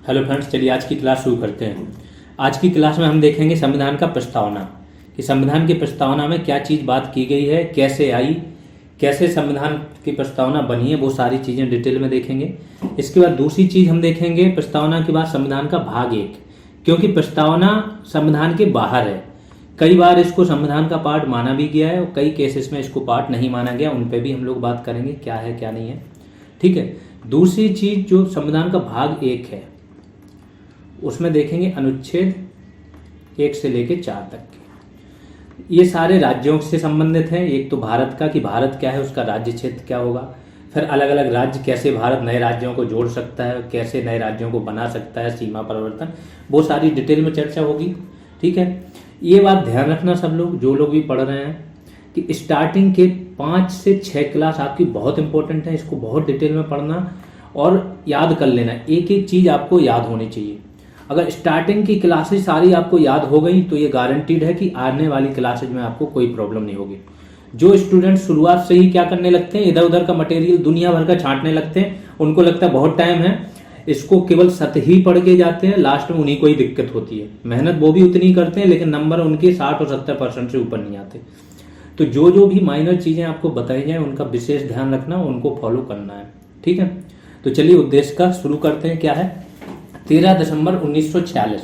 Hello friends, चलिए आज की क्लास शुरू करते हैं। आज की क्लास में हम देखेंगे संविधान का प्रस्तावना, कि संविधान की प्रस्तावना में क्या चीज़ बात की गई है, कैसे आई, कैसे संविधान की प्रस्तावना बनी है, वो सारी चीज़ें डिटेल में देखेंगे। इसके बाद दूसरी चीज़ हम देखेंगे प्रस्तावना के बाद संविधान का भाग 1, क्योंकि प्रस्तावना संविधान के बाहर है। कई बार इसको संविधान का पार्ट माना भी गया है और कई केसेस में इसको पार्ट नहीं माना गया, उन पर भी हम लोग बात करेंगे क्या है क्या नहीं है। ठीक है। दूसरी चीज़ जो संविधान का भाग 1 है उसमें देखेंगे अनुच्छेद 1 से लेकर 4 तक के। ये सारे राज्यों से संबंधित हैं। एक तो भारत का, कि भारत क्या है, उसका राज्य क्षेत्र क्या होगा, फिर अलग अलग राज्य कैसे भारत नए राज्यों को जोड़ सकता है, कैसे नए राज्यों को बना सकता है, सीमा परिवर्तन, वो सारी डिटेल में चर्चा होगी। ठीक है। ये बात ध्यान रखना सब लोग, जो लोग भी पढ़ रहे हैं, कि स्टार्टिंग के 5 से 6 क्लास आपकी बहुत इंपॉर्टेंट है। इसको बहुत डिटेल में पढ़ना और याद कर लेना। एक एक चीज़ आपको याद होनी चाहिए। अगर स्टार्टिंग की क्लासेस सारी आपको याद हो गई तो ये गारंटीड है कि आने वाली क्लासेज में आपको कोई प्रॉब्लम नहीं होगी। जो स्टूडेंट शुरुआत से ही क्या करने लगते हैं, इधर उधर का मटेरियल दुनिया भर का छांटने लगते हैं, उनको लगता है बहुत टाइम है, इसको केवल सतही पढ़ के जाते हैं, लास्ट में उन्हीं को ही दिक्कत होती है। मेहनत वो भी उतनी करते हैं लेकिन नंबर उनके 60 और 70% से ऊपर नहीं आते। तो जो भी माइनर चीज़ें आपको बताई जाए उनका विशेष ध्यान रखना, उनको फॉलो करना है। ठीक है। तो चलिए उद्देश्य का शुरू करते हैं। क्या है? 13 दिसंबर 1946।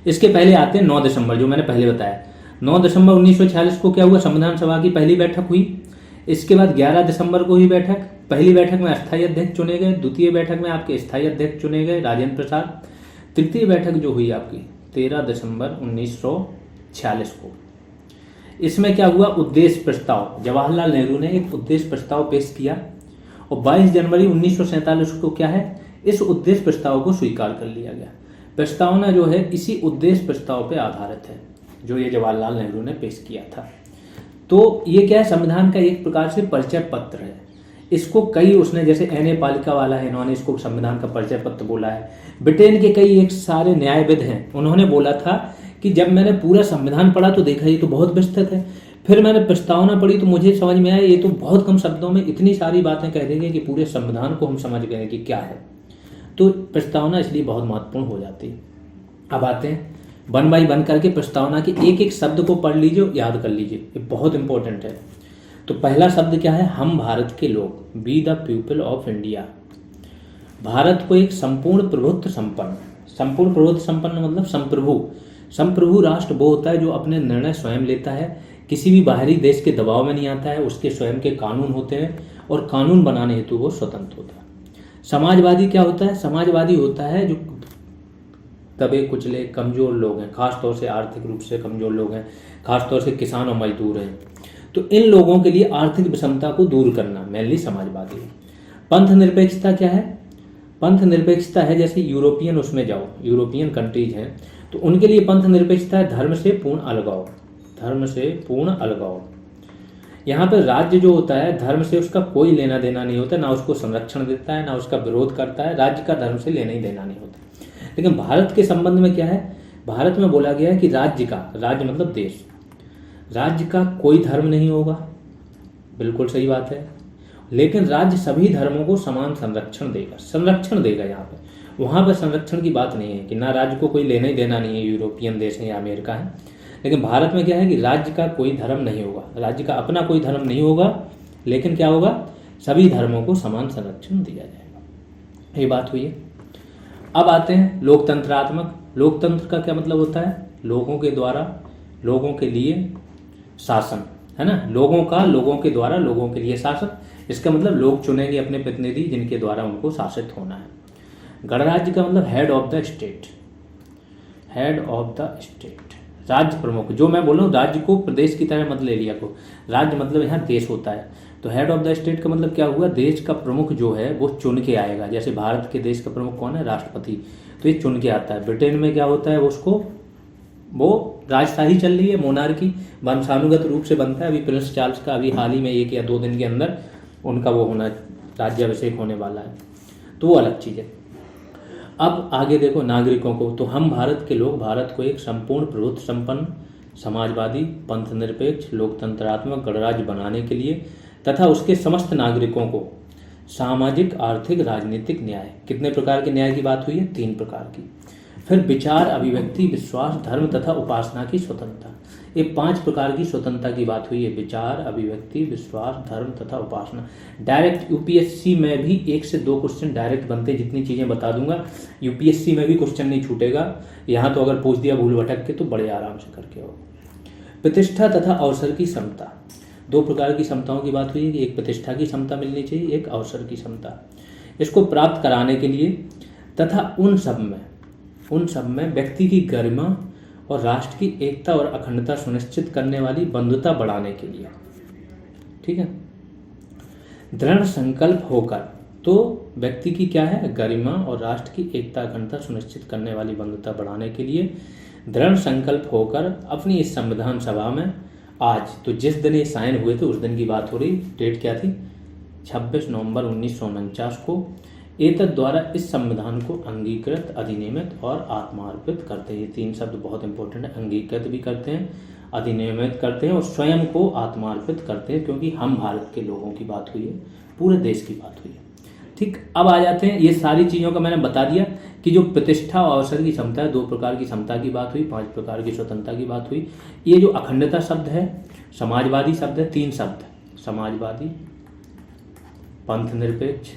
इसके पहले आते हैं 9 दिसंबर, जो मैंने पहले बताया। 9 दिसंबर 1946 को क्या हुआ, संविधान सभा की पहली बैठक हुई। इसके बाद 11 दिसंबर को हुई बैठक। पहली बैठक में अस्थायी अध्यक्ष चुने गए, द्वितीय बैठक में आपके स्थायी अध्यक्ष चुने गए राजेंद्र प्रसाद। तृतीय बैठक जो हुई आपकी 13 दिसंबर 1946 को, इसमें क्या हुआ, उद्देश्य प्रस्ताव, जवाहरलाल नेहरू ने एक उद्देश्य प्रस्ताव पेश किया और 22 जनवरी 1947 को क्या है, इस उद्देश्य प्रस्ताव को स्वीकार कर लिया गया। प्रस्तावना जो है इसी उद्देश्य प्रस्ताव पर आधारित है जो ये जवाहरलाल नेहरू ने पेश किया था। तो ये क्या है, संविधान का एक प्रकार से परिचय पत्र है। इसको कई उसने, जैसे एन.ए. पालिका वाला है, इन्होंने इसको संविधान का परिचय पत्र बोला है। ब्रिटेन के कई एक सारे न्यायविद हैं, उन्होंने बोला था कि जब मैंने पूरा संविधान पढ़ा तो देखा ये तो बहुत विस्तृत है, फिर मैंने प्रस्तावना पढ़ी तो मुझे समझ में आया ये तो बहुत कम शब्दों में इतनी सारी बातें कह देंगे कि पूरे संविधान को हम समझ गए कि क्या है। तो प्रस्तावना इसलिए बहुत महत्वपूर्ण हो जाती है। अब आते हैं 1 बाय 1 करके प्रस्तावना के एक एक शब्द को पढ़ लीजिए, याद कर लीजिए, ये बहुत इंपॉर्टेंट है। तो पहला शब्द क्या है, हम भारत के लोग, be the people of India. Bharat को एक संपूर्ण प्रभुत्व संपन्न मतलब संप्रभु राष्ट्र वो होता है जो अपने निर्णय स्वयं लेता है, किसी भी बाहरी देश के दबाव में नहीं आता है, उसके स्वयं के कानून होते हैं और कानून बनाने हेतु वो स्वतंत्र होता है। समाजवादी क्या होता है, समाजवादी होता है जो दबे कुचले कमजोर लोग हैं, खासतौर से आर्थिक रूप से कमजोर लोग हैं, खासतौर से किसान और मजदूर हैं, तो इन लोगों के लिए आर्थिक विषमता को दूर करना मेनली समाजवादी है। पंथ निरपेक्षता क्या है, पंथ निरपेक्षता है जैसे यूरोपियन, उसमें जाओ, यूरोपियन कंट्रीज हैं तो उनके लिए पंथ निरपेक्षता है धर्म से पूर्ण अलगाव। यहाँ पर राज्य जो होता है धर्म से उसका कोई लेना देना नहीं होता, ना उसको संरक्षण देता है ना उसका विरोध करता है, राज्य का धर्म से लेना ही देना नहीं होता। लेकिन भारत के संबंध में क्या है, भारत में बोला गया है कि राज्य मतलब देश, राज्य का कोई धर्म नहीं होगा, बिल्कुल सही बात है, लेकिन राज्य सभी धर्मों को समान संरक्षण देगा। यहाँ पे वहाँ पर संरक्षण की बात नहीं है कि ना राज्य को कोई लेना ही देना नहीं है, यूरोपियन देश है या अमेरिका है। लेकिन भारत में क्या है कि राज्य का कोई धर्म नहीं होगा, राज्य का अपना कोई धर्म नहीं होगा, लेकिन क्या होगा, सभी धर्मों को समान संरक्षण दिया जाएगा। ये बात हुई है। अब आते हैं लोकतंत्रात्मक। लोकतंत्र का क्या मतलब होता है, लोगों के द्वारा लोगों के लिए शासन, है ना, लोगों के द्वारा लोगों के लिए शासन। इसका मतलब लोग चुनेंगे अपने प्रतिनिधि जिनके द्वारा उनको शासित होना है। गणराज्य का मतलब हेड ऑफ द स्टेट, राज्य प्रमुख। जो मैं बोल रहा हूँ, राज्य को प्रदेश की तरह मत ले लिया को, राज्य मतलब यहाँ देश होता है। तो हेड ऑफ द स्टेट का मतलब क्या हुआ, देश का प्रमुख जो है वो चुन के आएगा। जैसे भारत के देश का प्रमुख कौन है, राष्ट्रपति, तो ये चुन के आता है। ब्रिटेन में क्या होता है, वो राजशाही चल रही है, मोनार्की, वंशानुगत रूप से बनता है। अभी प्रिंस चार्ल्स का अभी हाल ही में 1 या 2 दिन के अंदर उनका वो होना, राज्याभिषेक होने वाला है, तो वो अलग चीज़ है। अब आगे देखो नागरिकों को, तो हम भारत के लोग भारत को एक संपूर्ण प्रभुत्व संपन्न समाजवादी पंथ निरपेक्ष लोकतंत्रात्मक गणराज्य बनाने के लिए तथा उसके समस्त नागरिकों को सामाजिक, आर्थिक, राजनीतिक न्याय। कितने प्रकार के न्याय की बात हुई है? 3 प्रकार की। फिर विचार, अभिव्यक्ति, विश्वास, धर्म तथा उपासना की स्वतंत्रता। ये 5 प्रकार की स्वतंत्रता की बात हुई है। विचार, अभिव्यक्ति, विश्वास, धर्म तथा उपासना। डायरेक्ट यूपीएससी में भी 1 से 2 क्वेश्चन डायरेक्ट बनते, जितनी चीज़ें बता दूंगा यूपीएससी में भी क्वेश्चन नहीं छूटेगा। यहाँ तो अगर पूछ दिया भूल भटक के तो बड़े आराम से करके आओ। प्रतिष्ठा तथा अवसर की समता। 2 प्रकार की समताओं की बात हुई है कि एक प्रतिष्ठा की समता मिलनी चाहिए, एक अवसर की समता। इसको प्राप्त कराने के लिए तथा उन सब में व्यक्ति की गरिमा और राष्ट्र की एकता और अखंडता सुनिश्चित करने वाली बंधुता बढ़ाने के लिए, ठीक है। दृढ़ संकल्प होकर, तो व्यक्ति की क्या है? गरिमा और राष्ट्र की एकता अखंडता सुनिश्चित करने वाली बंधुता बढ़ाने के लिए दृढ़ संकल्प होकर अपनी इस संविधान सभा में आज, तो जिस दिन ये साइन हुए थे उस दिन की बात हो रही, डेट क्या थी? 26 नवंबर 1949 को एतद द्वारा इस संविधान को अंगीकृत, अधिनियमित और आत्मार्पित करते हैं। ये 3 शब्द बहुत इंपॉर्टेंट है। अंगीकृत भी करते हैं, अधिनियमित करते हैं और स्वयं को आत्मार्पित करते हैं, क्योंकि हम भारत के लोगों की बात हुई है, पूरे देश की बात हुई है, ठीक। अब आ जाते हैं, ये सारी चीज़ों का मैंने बता दिया कि जो प्रतिष्ठा और अवसर की क्षमता है, 2 प्रकार की क्षमता की बात हुई, 5 प्रकार की स्वतंत्रता की बात हुई। ये जो अखंडता शब्द है, समाजवादी शब्द है, 3 शब्द, समाजवादी, पंथ निरपेक्ष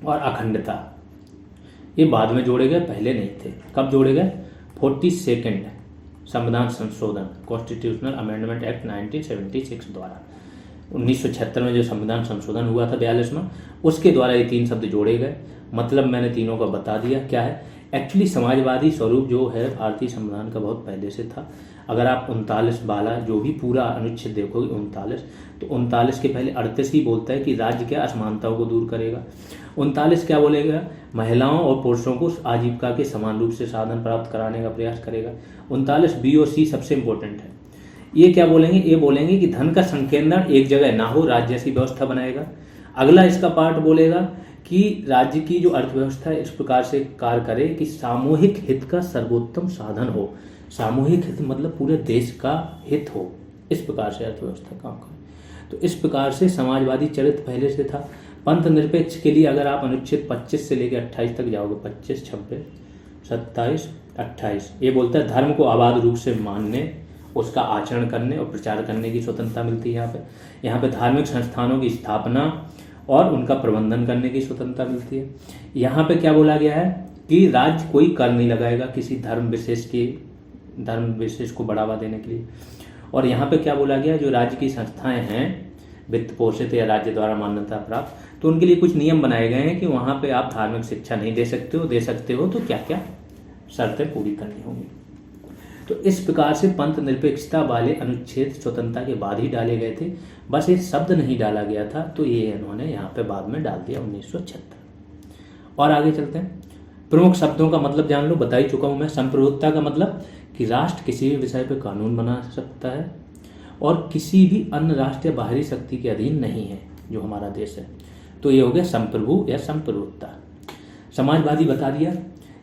और अखंडता, ये बाद में जोड़े गए, पहले नहीं थे। कब जोड़े गए? 42 संविधान संशोधन, कॉन्स्टिट्यूशनल अमेंडमेंट एक्ट 1976 द्वारा, 1976 में जो संविधान संशोधन हुआ था 42 में, उसके द्वारा ये 3 शब्द जोड़े गए। मतलब मैंने तीनों का बता दिया क्या है। एक्चुअली समाजवादी स्वरूप जो है भारतीय संविधान का बहुत पहले से था। अगर आप 39 वाला जो भी पूरा अनुच्छेद देखोगे 39, तो 39 के पहले 38 ही बोलता है कि राज्य क्या असमानताओं को दूर करेगा। 39 क्या बोलेगा? महिलाओं और पुरुषों को आजीविका के समान रूप से साधन प्राप्त कराने का प्रयास करेगा। 39 बी और सी सबसे इंपॉर्टेंट है। ये क्या बोलेंगे? ये बोलेंगे कि धन का संकेंद्रण एक जगह ना हो, राज्य जैसी व्यवस्था बनाएगा। अगला इसका पार्ट बोलेगा कि राज्य की जो अर्थव्यवस्था है इस प्रकार से कार्य करे कि सामूहिक हित का सर्वोत्तम साधन हो। सामूहिक हित मतलब पूरे देश का हित हो, इस प्रकार से अर्थव्यवस्था काम करे। तो इस प्रकार से समाजवादी चरित्र पहले से था। पंथ निरपेक्ष के लिए अगर आप अनुच्छेद 25 से लेकर 28 तक जाओगे, 25, 26, 27, 28, ये बोलता है धर्म को अबाध रूप से मानने, उसका आचरण करने और प्रचार करने की स्वतंत्रता मिलती है। यहाँ पे धार्मिक संस्थानों की स्थापना और उनका प्रबंधन करने की स्वतंत्रता मिलती है। यहाँ पे क्या बोला गया है कि राज्य कोई कर नहीं लगाएगा किसी धर्म विशेष को बढ़ावा देने के लिए। और यहाँ पे क्या बोला गया, जो राज्य की संस्थाएं हैं वित्त पोषित या राज्य द्वारा मान्यता प्राप्त, तो उनके लिए कुछ नियम बनाए गए हैं कि वहाँ पे आप धार्मिक शिक्षा नहीं दे सकते हो तो क्या क्या शर्तें पूरी करनी होंगी। तो इस प्रकार से पंथ निरपेक्षता वाले अनुच्छेद स्वतंत्रता के बाद ही डाले गए थे, बस ये शब्द नहीं डाला गया था, तो ये इन्होंने यहाँ पे बाद में डाल दिया 1976। और आगे चलते हैं। प्रमुख शब्दों का मतलब जान लो, बता ही चुका हूँ मैं। संप्रभुत्ता का मतलब कि राष्ट्र किसी भी विषय पर कानून बना सकता है और किसी भी अन्य राष्ट्र या बाहरी शक्ति के अधीन नहीं है, जो हमारा देश है। तो ये हो गया संप्रभु या संप्रभुत्ता। समाजवादी बता दिया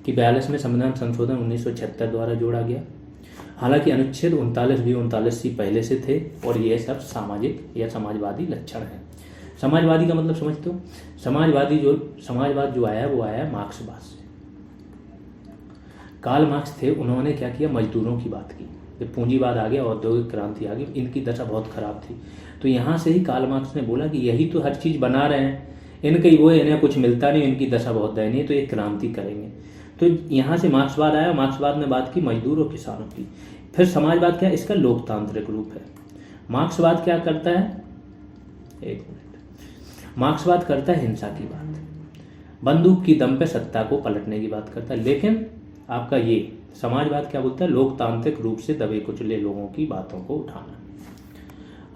कि 42 में संविधान संशोधन 1976 द्वारा जोड़ा गया। हालांकि अनुच्छेद 39 भी 39 पहले से थे और ये सब सामाजिक या समाजवादी लक्षण है। समाजवादी का मतलब समझते हो? समाजवाद जो आया वो आया मार्क्सवाद से। कार्ल मार्क्स थे, उन्होंने क्या किया, मजदूरों की बात की। जब पूंजीवाद आ गया, औद्योगिक क्रांति आ गई, इनकी दशा बहुत खराब थी। तो यहाँ से ही कार्ल मार्क्स ने बोला कि यही तो हर चीज़ बना रहे हैं, इन्हें कुछ मिलता नहीं, इनकी दशा बहुत दयनीय, तो ये क्रांति करेंगे। तो यहाँ से मार्क्सवाद आया। मार्क्सवाद ने बात की मजदूर और किसानों की। फिर समाजवाद क्या है? इसका लोकतांत्रिक रूप है। मार्क्सवाद क्या करता है? एक मिनट। मार्क्सवाद करता है हिंसा की बात, बंदूक की दम पे सत्ता को पलटने की बात करता है। लेकिन आपका ये समाजवाद क्या बोलता है? लोकतांत्रिक रूप से दबे कुचले लोगों की बातों को उठाना।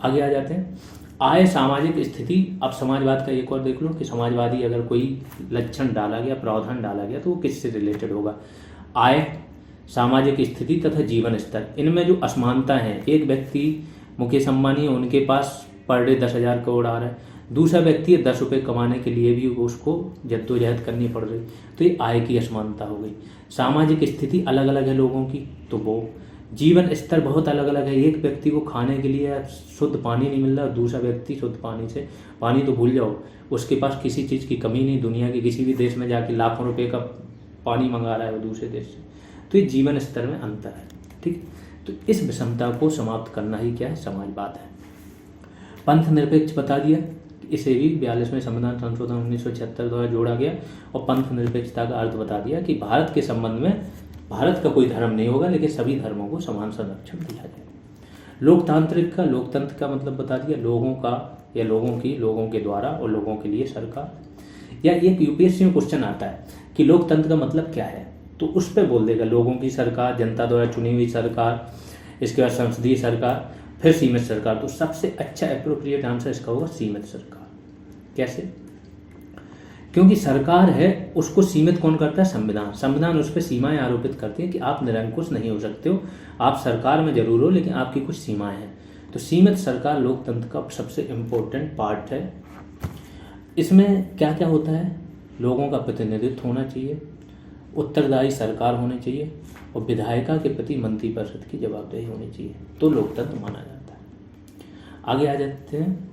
आगे आ जाते हैं। आय, सामाजिक स्थिति। अब समाजवाद का एक और देख लो कि समाजवादी अगर कोई लक्षण डाला गया, प्रावधान डाला गया, तो वो किससे रिलेटेड होगा? आय, सामाजिक स्थिति तथा जीवन स्तर। इनमें जो असमानता है, एक व्यक्ति मुकेश अंबानी है, उनके पास पर डे 10,000 करोड़ आ रहा है, दूसरा व्यक्ति है 10 रुपये कमाने के लिए भी उसको जद्दोजहद करनी पड़ रही, तो ये आय की असमानता हो गई। सामाजिक स्थिति अलग अलग है लोगों की, तो वो जीवन स्तर बहुत अलग अलग है। एक व्यक्ति को खाने के लिए शुद्ध पानी नहीं मिल रहा, दूसरा व्यक्ति शुद्ध पानी तो भूल जाओ, उसके पास किसी चीज़ की कमी नहीं, दुनिया के किसी भी देश में जाके लाखों रुपए का पानी मंगा रहा है वो दूसरे देश से। तो ये जीवन स्तर में अंतर है, ठीक। तो इस विषमता को समाप्त करना ही क्या है, समाजवाद है। पंथ निरपेक्ष बता दिया, इसे भी 42वें संविधान संशोधन 1976 द्वारा जोड़ा गया, और पंथ निरपेक्षता का अर्थ बता दिया कि भारत के संबंध में भारत का कोई धर्म नहीं होगा, लेकिन सभी धर्मों को समान संरक्षण दिया जाएगा। लोकतंत्र का मतलब बता दिया, लोगों का या लोगों के द्वारा और लोगों के लिए सरकार। या एक यूपीएससी में क्वेश्चन आता है कि लोकतंत्र का मतलब क्या है, तो उस पर बोल देगा लोगों की सरकार, जनता द्वारा चुनी हुई सरकार, इसके बाद संसदीय सरकार, फिर सीमित सरकार। तो सबसे अच्छा एप्रोप्रिएट आंसर इसका होगा सीमित सरकार। कैसे? क्योंकि सरकार है, उसको सीमित कौन करता है, संविधान उस पर सीमाएं आरोपित करती है कि आप निरंकुश नहीं हो सकते हो, आप सरकार में जरूर हो लेकिन आपकी कुछ सीमाएं हैं। तो सीमित सरकार लोकतंत्र का सबसे इम्पोर्टेंट पार्ट है। इसमें क्या क्या होता है, लोगों का प्रतिनिधित्व होना चाहिए, उत्तरदायी सरकार होनी चाहिए, और विधायिका के प्रति मंत्रिपरिषद की जवाबदेही होनी चाहिए, तो लोकतंत्र माना जाता है। आगे आ जाते हैं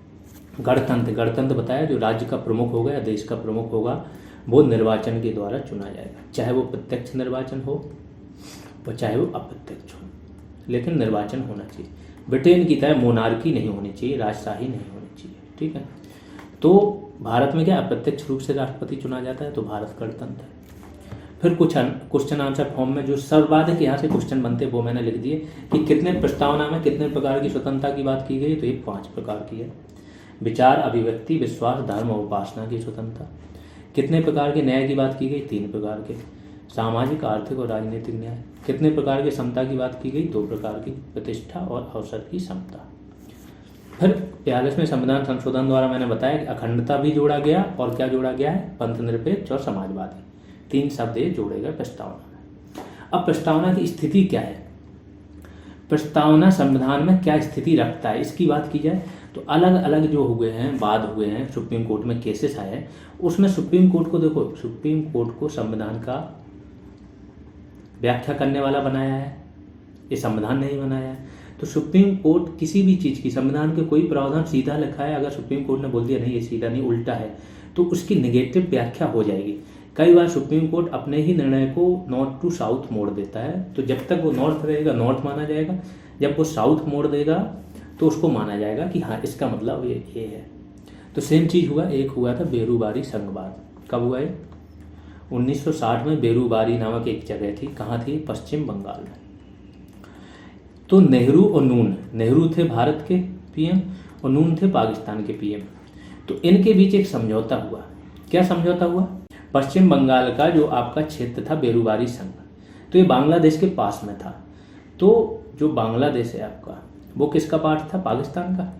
गणतंत्र बताया, जो राज्य का प्रमुख होगा या देश का प्रमुख होगा वो निर्वाचन के द्वारा चुना जाएगा, चाहे वो प्रत्यक्ष निर्वाचन हो और चाहे वो अप्रत्यक्ष हो, लेकिन निर्वाचन होना चाहिए। ब्रिटेन की तरह मोनार्की नहीं होनी चाहिए, राजशाही नहीं होनी चाहिए, ठीक है। तो भारत में क्या अप्रत्यक्ष रूप से राष्ट्रपति चुना जाता है, तो भारत गणतंत्र है। फिर कुछ क्वेश्चन आंसर फॉर्म में जो सर्वाधिक यहाँ से क्वेश्चन बनते वो मैंने लिख दिए कि कितने प्रस्तावना में कितने प्रकार की स्वतंत्रता की बात की गई, तो ये 5 प्रकार की है। विचार, अभिव्यक्ति, विश्वास, धर्म और उपासना की स्वतंत्रता। कितने प्रकार के न्याय की बात की गई, 3 प्रकार के। सामाजिक, आर्थिक और राजनीतिक न्याय। कितने प्रकार के समता की बात की गई, 2 प्रकार की, प्रतिष्ठा और अवसर की समता। फिर 42वें संविधान संशोधन द्वारा मैंने बताया कि अखंडता भी जोड़ा गया, और क्या जोड़ा गया है, पंथ निरपेक्ष और समाजवादी, 3 शब्द ये जोड़े गए प्रस्तावना में। अब प्रस्तावना की स्थिति क्या है, प्रस्तावना संविधान में क्या स्थिति रखता है, इसकी बात की जाए तो अलग अलग जो हुए हैं, वाद हुए हैं, सुप्रीम कोर्ट में केसेस आए हैं, उसमें सुप्रीम कोर्ट को देखो, सुप्रीम कोर्ट को संविधान का व्याख्या करने वाला बनाया है, ये संविधान नहीं बनाया है। तो सुप्रीम कोर्ट किसी भी चीज़ की, संविधान के कोई प्रावधान सीधा लिखा है, अगर सुप्रीम कोर्ट ने बोल दिया नहीं ये सीधा नहीं उल्टा है, तो उसकी नेगेटिव व्याख्या हो जाएगी। कई बार सुप्रीम कोर्ट अपने ही निर्णय को नॉर्थ टू साउथ मोड़ देता है, तो जब तक वो नॉर्थ रहेगा नॉर्थ माना जाएगा, जब वो साउथ मोड़ देगा तो उसको माना जाएगा कि हाँ इसका मतलब ये है। तो सेम चीज़ हुआ, एक हुआ था बेरूबारी संघवाद। कब हुआ है, 1960 में बेरूबारी नामक एक जगह थी, कहाँ थी, पश्चिम बंगाल में। तो नेहरू और नून, नेहरू थे भारत के पीएम और नून थे पाकिस्तान के पीएम, तो इनके बीच एक समझौता हुआ। क्या समझौता हुआ, पश्चिम बंगाल का जो आपका क्षेत्र था बेरूबारी संघ, तो ये बांग्लादेश के पास में था। तो जो बांग्लादेश है आपका, वो किसका पार्ट था, पाकिस्तान का।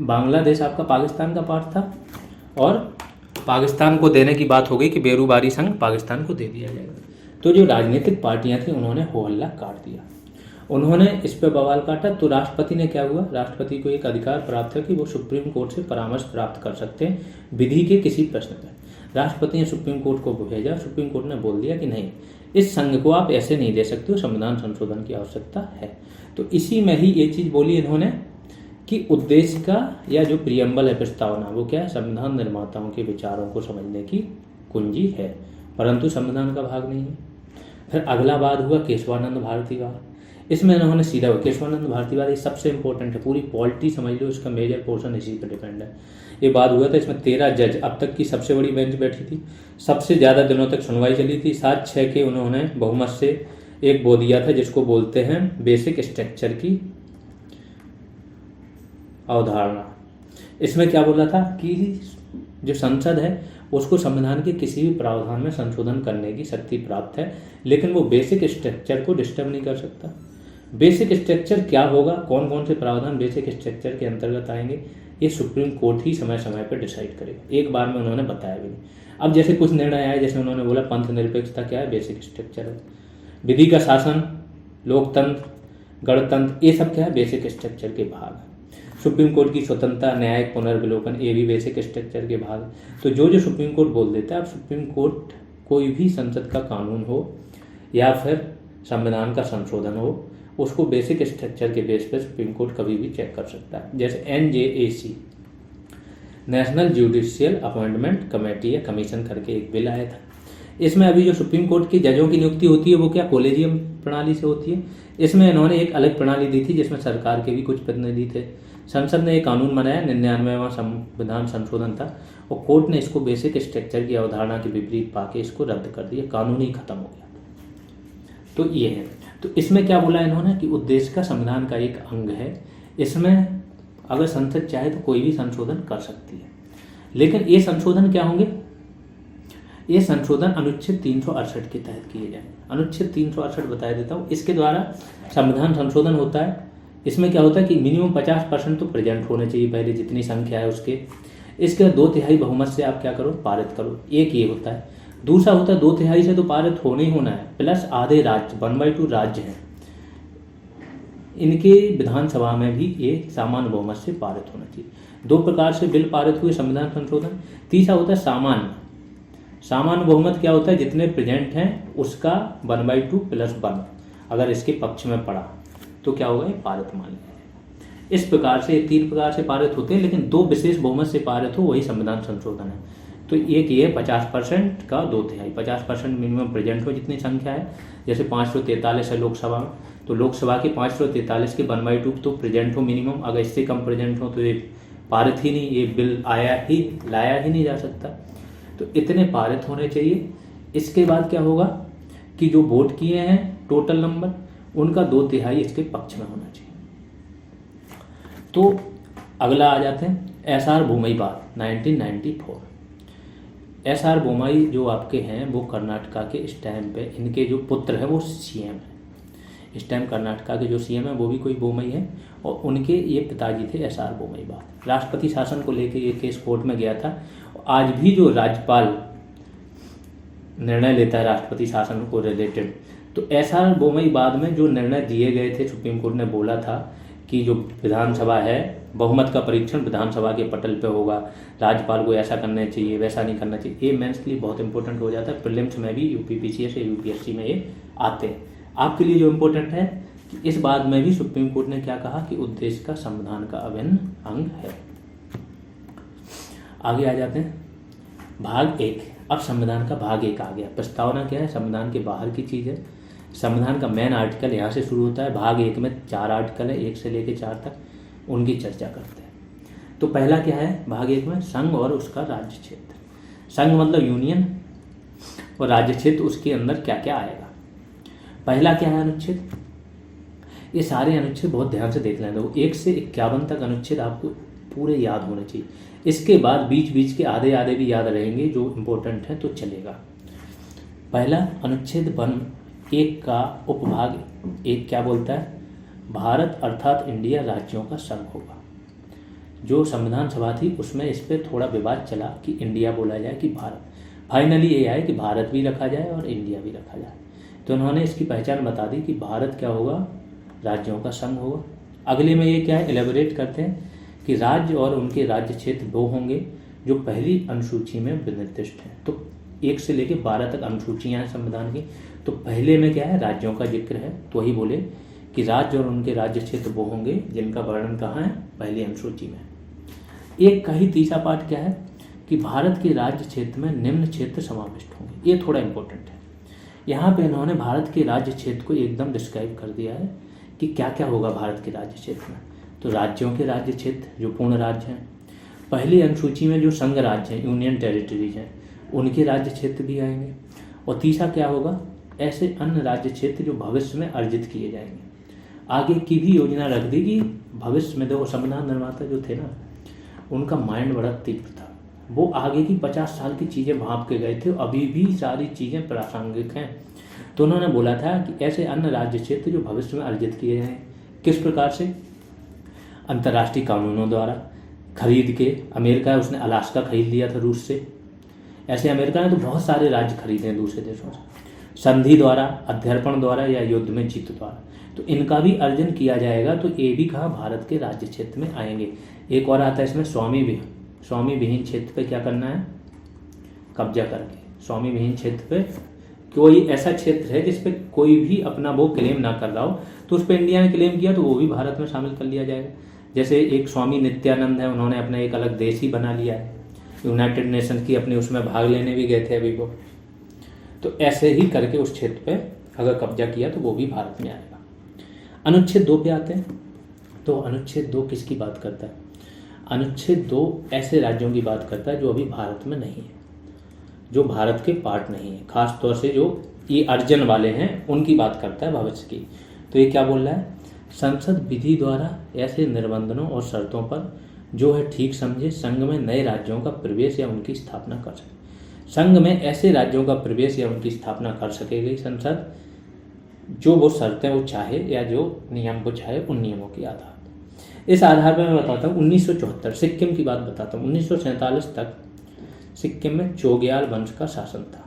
बांग्लादेश आपका पाकिस्तान का पार्ट था, और पाकिस्तान को देने की बात हो गई कि बेरूबारी संघ पाकिस्तान को दे दिया जाएगा। तो जो राजनीतिक पार्टियां थी उन्होंने हो हल्ला काट दिया, उन्होंने इस पर बवाल काटा। तो राष्ट्रपति ने क्या हुआ, राष्ट्रपति को एक अधिकार प्राप्त है कि वो सुप्रीम कोर्ट से परामर्श प्राप्त कर सकते हैं विधि के किसी प्रश्न पर। राष्ट्रपति ने सुप्रीम कोर्ट को भेजा, सुप्रीम कोर्ट ने बोल दिया कि नहीं, इस संघ को आप ऐसे नहीं दे सकते हो, संविधान संशोधन की आवश्यकता है। तो इसी में ही ये चीज़ बोली इन्होंने कि उद्देश्य का या जो प्रियम्बल है प्रस्तावना, वो क्या है, संविधान निर्माताओं के विचारों को समझने की कुंजी है, परंतु संविधान का भाग नहीं है। फिर अगला वाद हुआ केशवानंद भारतीवाद। इसमें इन्होंने सीधा केशवानंद भारतीवाद, ये सबसे इंपॉर्टेंट है, पूरी पॉलिटी समझ लो, इसका मेजर पोर्शन इसी पर डिपेंड है। ये बात हुआ था, इसमें 13 जज, अब तक की सबसे बड़ी बेंच बैठी थी, सबसे ज़्यादा दिनों तक सुनवाई चली थी। 7-6 के उन्होंने बहुमत से एक वो दिया था जिसको बोलते हैं बेसिक स्ट्रक्चर की अवधारणा। इसमें क्या बोला था कि जो संसद है उसको संविधान के किसी भी प्रावधान में संशोधन करने की शक्ति प्राप्त है, लेकिन वो बेसिक स्ट्रक्चर को डिस्टर्ब नहीं कर सकता। बेसिक स्ट्रक्चर क्या होगा, कौन कौन से प्रावधान बेसिक स्ट्रक्चर के अंतर्गत आएंगे, ये सुप्रीम कोर्ट ही समय समय पर डिसाइड करेगा। एक बार में उन्होंने बताया भी नहीं। अब जैसे कुछ निर्णय आए, जैसे उन्होंने बोला पंथ निरपेक्षता क्या है, बेसिक स्ट्रक्चर है। विधि का शासन, लोकतंत्र, गणतंत्र, ये सब क्या है, बेसिक स्ट्रक्चर के भाग है। सुप्रीम कोर्ट की स्वतंत्रता, न्यायिक पुनर्विलोकन, ये भी बेसिक स्ट्रक्चर के भाग। तो जो जो सुप्रीम कोर्ट बोल देता है, अब सुप्रीम कोर्ट कोई भी संसद का कानून हो या फिर संविधान का संशोधन हो, उसको बेसिक स्ट्रक्चर के बेस पर सुप्रीम कोर्ट कभी भी चेक कर सकता है। जैसे NJAC, national judicial appointment committee या कमीशन करके एक बिल आया था। इसमें अभी जो सुप्रीम कोर्ट की जजों की नियुक्ति होती है वो क्या कॉलेजियम प्रणाली से होती है। इसमें इन्होंने एक अलग प्रणाली दी थी जिसमें सरकार के भी कुछ प्रतिनिधि थे। संसद ने एक कानून बनाया, 99वां संविधान संशोधन था, और कोर्ट ने इसको बेसिक स्ट्रक्चर की अवधारणा के विपरीत पाके इसको रद्द कर दिया, कानून ही खत्म हो गया। तो ये है। तो इसमें क्या बोला इन्होंने कि उद्देश्य का संविधान का एक अंग है, इसमें अगर संसद चाहे तो कोई भी संशोधन कर सकती है। लेकिन ये संशोधन क्या होंगे, ये संशोधन अनुच्छेद 368 के तहत किए जाएंगे। अनुच्छेद 368 बता देता हूँ, इसके द्वारा संविधान संशोधन होता है। इसमें क्या होता है कि मिनिमम 50% तो प्रेजेंट होने चाहिए, पहले जितनी संख्या है उसके। इसके 2/3 बहुमत से आप क्या करो, पारित करो। एक ये होता है। दूसरा होता है 2/3 से तो पारित होने ही होना है, प्लस आधे राज्य, 1/2 राज्य हैं, इनके विधानसभा में भी ये सामान्य बहुमत से पारित होना चाहिए। 2 प्रकार से बिल पारित हुए संविधान संशोधन। तीसरा होता है सामान्य बहुमत। क्या होता है, जितने प्रेजेंट हैं उसका 1/2 + 1 अगर इसके पक्ष में पड़ा तो क्या होगा, ये पारित मान लिया जाएगा। इस प्रकार से 3 प्रकार से पारित होते हैं, लेकिन 2 विशेष बहुमत से पारित हो वही संविधान संशोधन है। तो एक ये 50% का 2/3, 50% मिनिमम प्रेजेंट हो जितनी संख्या है। जैसे 543 है लोकसभा में, तो लोकसभा के 543 के 1/2 तो प्रेजेंट हो मिनिमम। अगर इससे कम प्रेजेंट हो तो ये पारित ही नहीं, ये बिल लाया ही नहीं जा सकता। तो इतने पारित होने चाहिए। इसके बाद क्या होगा कि जो वोट किए हैं टोटल नंबर, उनका 2/3 इसके पक्ष में होना चाहिए। तो अगला आ जाते हैं SR बोमई-बात 1994। SR बोमई जो आपके हैं वो कर्नाटका के इस टाइम पे, इनके जो पुत्र हैं वो CM हैं। इस टाइम कर्नाटका के जो CM हैं वो भी कोई बोमई है, और उनके ये पिताजी थे SR बोमई-बात। राष्ट्रपति शासन को लेकर ये केस कोर्ट में गया था। आज भी जो राज्यपाल निर्णय लेता है राष्ट्रपति शासन को रिलेटेड, तो SR बोमई-बात में जो निर्णय दिए गए थे, सुप्रीम कोर्ट ने बोला था कि जो विधानसभा है, बहुमत का परीक्षण विधानसभा के पटल पे होगा, राज्यपाल को ऐसा करना चाहिए वैसा नहीं करना चाहिए। ये मेंस के लिए बहुत इंपॉर्टेंट हो जाता है, प्रीलिम्स में भी, UPPCS या UPSC में ये आते हैं। आपके लिए जो इम्पोर्टेंट है कि इस बात में भी सुप्रीम कोर्ट ने क्या कहा कि उद्देश्य का संविधान का अभिन्न अंग है। आगे आ जाते हैं भाग 1। अब संविधान का भाग 1 आ गया। प्रस्तावना क्या है, संविधान के बाहर की चीज़ है। संविधान का मेन आर्टिकल यहाँ से शुरू होता है। भाग 1 में 4 आर्टिकल है, 1 से लेकर 4 तक, उनकी चर्चा करते हैं। तो पहला क्या है भाग 1 में, संघ और उसका राज्य क्षेत्र। संघ मतलब यूनियन, और राज्य क्षेत्र उसके अंदर क्या क्या आएगा। पहला क्या है, अनुच्छेद। ये सारे अनुच्छेद बहुत ध्यान से देख लें, तो 1 से 51 तक अनुच्छेद आपको पूरे याद होने चाहिए। इसके बाद बीच बीच के आधे आधे भी याद रहेंगे जो इम्पोर्टेंट है तो चलेगा। पहला अनुच्छेद 1 का उपभाग 1 क्या बोलता है, भारत अर्थात इंडिया राज्यों का संघ होगा। जो संविधान सभा थी उसमें इस पर थोड़ा विवाद चला कि इंडिया बोला जाए कि भारत। फाइनली ये आए कि भारत भी रखा जाए और इंडिया भी रखा जाए। तो उन्होंने इसकी पहचान बता दी कि भारत क्या होगा, राज्यों का संघ होगा। अगले में ये क्या है, एलेबोरेट करते हैं कि राज्य और उनके राज्य क्षेत्र 2 होंगे जो पहली अनुसूची में निर्दिष्ट हैं। तो 1 से लेकर 12 तक अनुसूचियाँ हैं संविधान की। तो पहले में क्या है, राज्यों का जिक्र है, तो वही बोले कि राज्य और उनके राज्य क्षेत्र वो होंगे जिनका वर्णन कहाँ है, पहली अनुसूची में। एक का ही तीसरा पार्ट क्या है कि भारत के राज्य क्षेत्र में निम्न क्षेत्र समाविष्ट होंगे। ये थोड़ा इंपॉर्टेंट है। यहाँ पे इन्होंने भारत के राज्य क्षेत्र को एकदम डिस्क्राइब कर दिया है कि क्या क्या होगा भारत के राज्य क्षेत्र में। तो राज्यों के राज्य क्षेत्र जो पूर्ण राज्य हैं, पहली अनुसूची में जो संघ राज्य हैं, यूनियन टेरिटरीज हैं, उनके राज्य क्षेत्र भी आएंगे। और तीसरा क्या होगा, ऐसे अन्य राज्य क्षेत्र जो भविष्य में अर्जित किए जाएंगे। आगे की भी योजना रख दी कि भविष्य में, देखो संविधान निर्माता जो थे ना, उनका माइंड बड़ा तीव्र था। वो आगे की 50 साल की चीज़ें भांप के गए थे, अभी भी सारी चीज़ें प्रासंगिक हैं। तो उन्होंने बोला था कि ऐसे अन्य राज्य क्षेत्र जो भविष्य में अर्जित किए जाएं, किस प्रकार से, अंतर्राष्ट्रीय कानूनों द्वारा खरीद के। अमेरिका उसने अलास्का खरीद लिया था रूस से, ऐसे अमेरिका ने तो बहुत सारे राज्य खरीदे हैं दूसरे देशों से। संधि द्वारा, अध्यर्पण द्वारा या युद्ध में जीत द्वारा। तो इनका भी अर्जन किया जाएगा, तो ये भी कहाँ भारत के राज्य क्षेत्र में आएंगे। एक और आता है इसमें स्वामी विहीन क्षेत्र पे क्या करना है, कब्जा करके। स्वामी विहीन क्षेत्र पे कोई ऐसा क्षेत्र है जिस पे कोई भी अपना वो क्लेम ना कर रहा हो, तो उस पर इंडिया ने क्लेम किया तो वो भी भारत में शामिल कर लिया जाएगा। जैसे एक स्वामी नित्यानंद है, उन्होंने अपना एक अलग देश ही बना लिया है, यूनाइटेड नेशन की अपने उसमें भाग लेने भी गए थे अभी वो। तो ऐसे ही करके उस क्षेत्र पे अगर कब्जा किया तो वो भी भारत में आएगा। अनुच्छेद 2 पे आते हैं। तो अनुच्छेद 2 किसकी बात करता है? अनुच्छेद 2 ऐसे राज्यों की बात करता है जो अभी भारत में नहीं है, जो भारत के पार्ट नहीं है, खास तौर से जो ये अर्जन वाले हैं उनकी बात करता है भविष्य की। तो ये क्या बोल रहा है, संसद विधि द्वारा ऐसे निर्बंधों और शर्तों पर जो है ठीक समझे संघ में नए राज्यों का प्रवेश या उनकी स्थापना कर सके। संघ में ऐसे राज्यों का प्रवेश या उनकी स्थापना कर सकेगी संसद जो वो शर्तें वो चाहे या जो नियम वो चाहे, उन नियमों के आधार पर। इस आधार पर मैं बताता हूँ 1974 सिक्किम की बात बताता हूँ। 1947 तक सिक्किम में चोग्याल वंश का शासन था,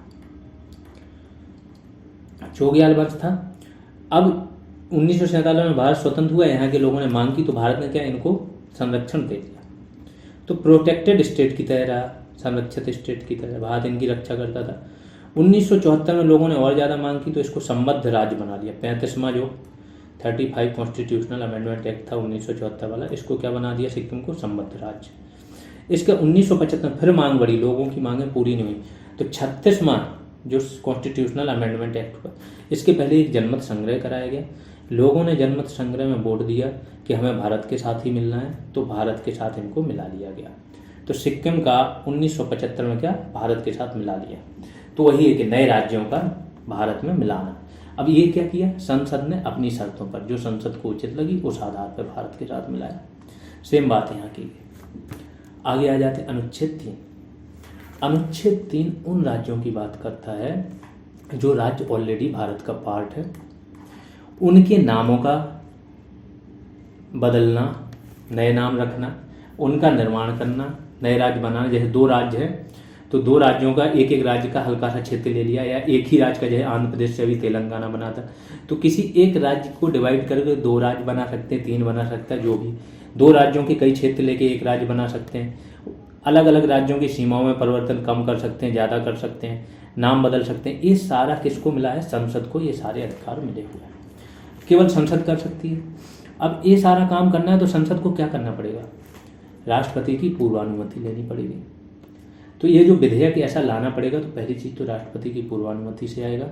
चोग्याल वंश था। अब 1947 में भारत स्वतंत्र हुआ, यहाँ के लोगों ने मांग की तो भारत ने क्या इनको संरक्षण दे दिया। तो प्रोटेक्टेड स्टेट की तरह रहा, संरक्षित स्टेट की तरह भारत इनकी रक्षा करता था। 1974 में लोगों ने और ज़्यादा मांग की तो इसको संबद्ध राज्य बना लिया। 35वां जो 35 कॉन्स्टिट्यूशनल अमेंडमेंट एक्ट था 1974 वाला, इसको क्या बना दिया, सिक्किम को संबद्ध राज्य। इसके 1975 फिर मांग बढ़ी, लोगों की मांगें पूरी नहीं हुई, तो 36वां जो कॉन्स्टिट्यूशनल अमेंडमेंट एक्ट हुआ, इसके पहले एक जनमत संग्रह कराया गया। लोगों ने जनमत संग्रह में वोट दिया कि हमें भारत के साथ ही मिलना है, तो भारत के साथ इनको मिला लिया गया। तो सिक्किम का 1975 में क्या भारत के साथ मिला लिया। तो वही है कि नए राज्यों का भारत में मिलाना। अब ये क्या किया, संसद ने अपनी शर्तों पर जो संसद को उचित लगी उस आधार पर भारत के साथ मिलाया। सेम बात यहाँ की। आगे आ जाते अनुच्छेद 3। अनुच्छेद 3 उन राज्यों की बात करता है जो राज्य ऑलरेडी भारत का पार्ट है, उनके नामों का बदलना, नए नाम रखना, उनका निर्माण करना, नए राज्य बनाना। जैसे 2 राज्य हैं तो 2 राज्यों का एक एक राज्य का हल्का सा क्षेत्र ले लिया, या एक ही राज्य का जैसे आंध्र प्रदेश से अभी तेलंगाना बना था, तो किसी एक राज्य को डिवाइड करके 2 राज्य बना सकते हैं, 3 बना सकता है, जो भी 2 राज्यों के कई क्षेत्र लेके एक राज्य बना सकते हैं। अलग अलग राज्यों की सीमाओं में परिवर्तन कम कर सकते हैं, ज़्यादा कर सकते हैं, नाम बदल सकते हैं। ये सारा किसको मिला है, संसद को ये सारे अधिकार मिले हुए हैं, केवल संसद कर सकती है। अब ये सारा काम करना है तो संसद को क्या करना पड़ेगा, राष्ट्रपति की पूर्वानुमति लेनी पड़ेगी। तो ये जो विधेयक ऐसा लाना पड़ेगा, तो पहली चीज़ तो राष्ट्रपति की पूर्वानुमति से आएगा।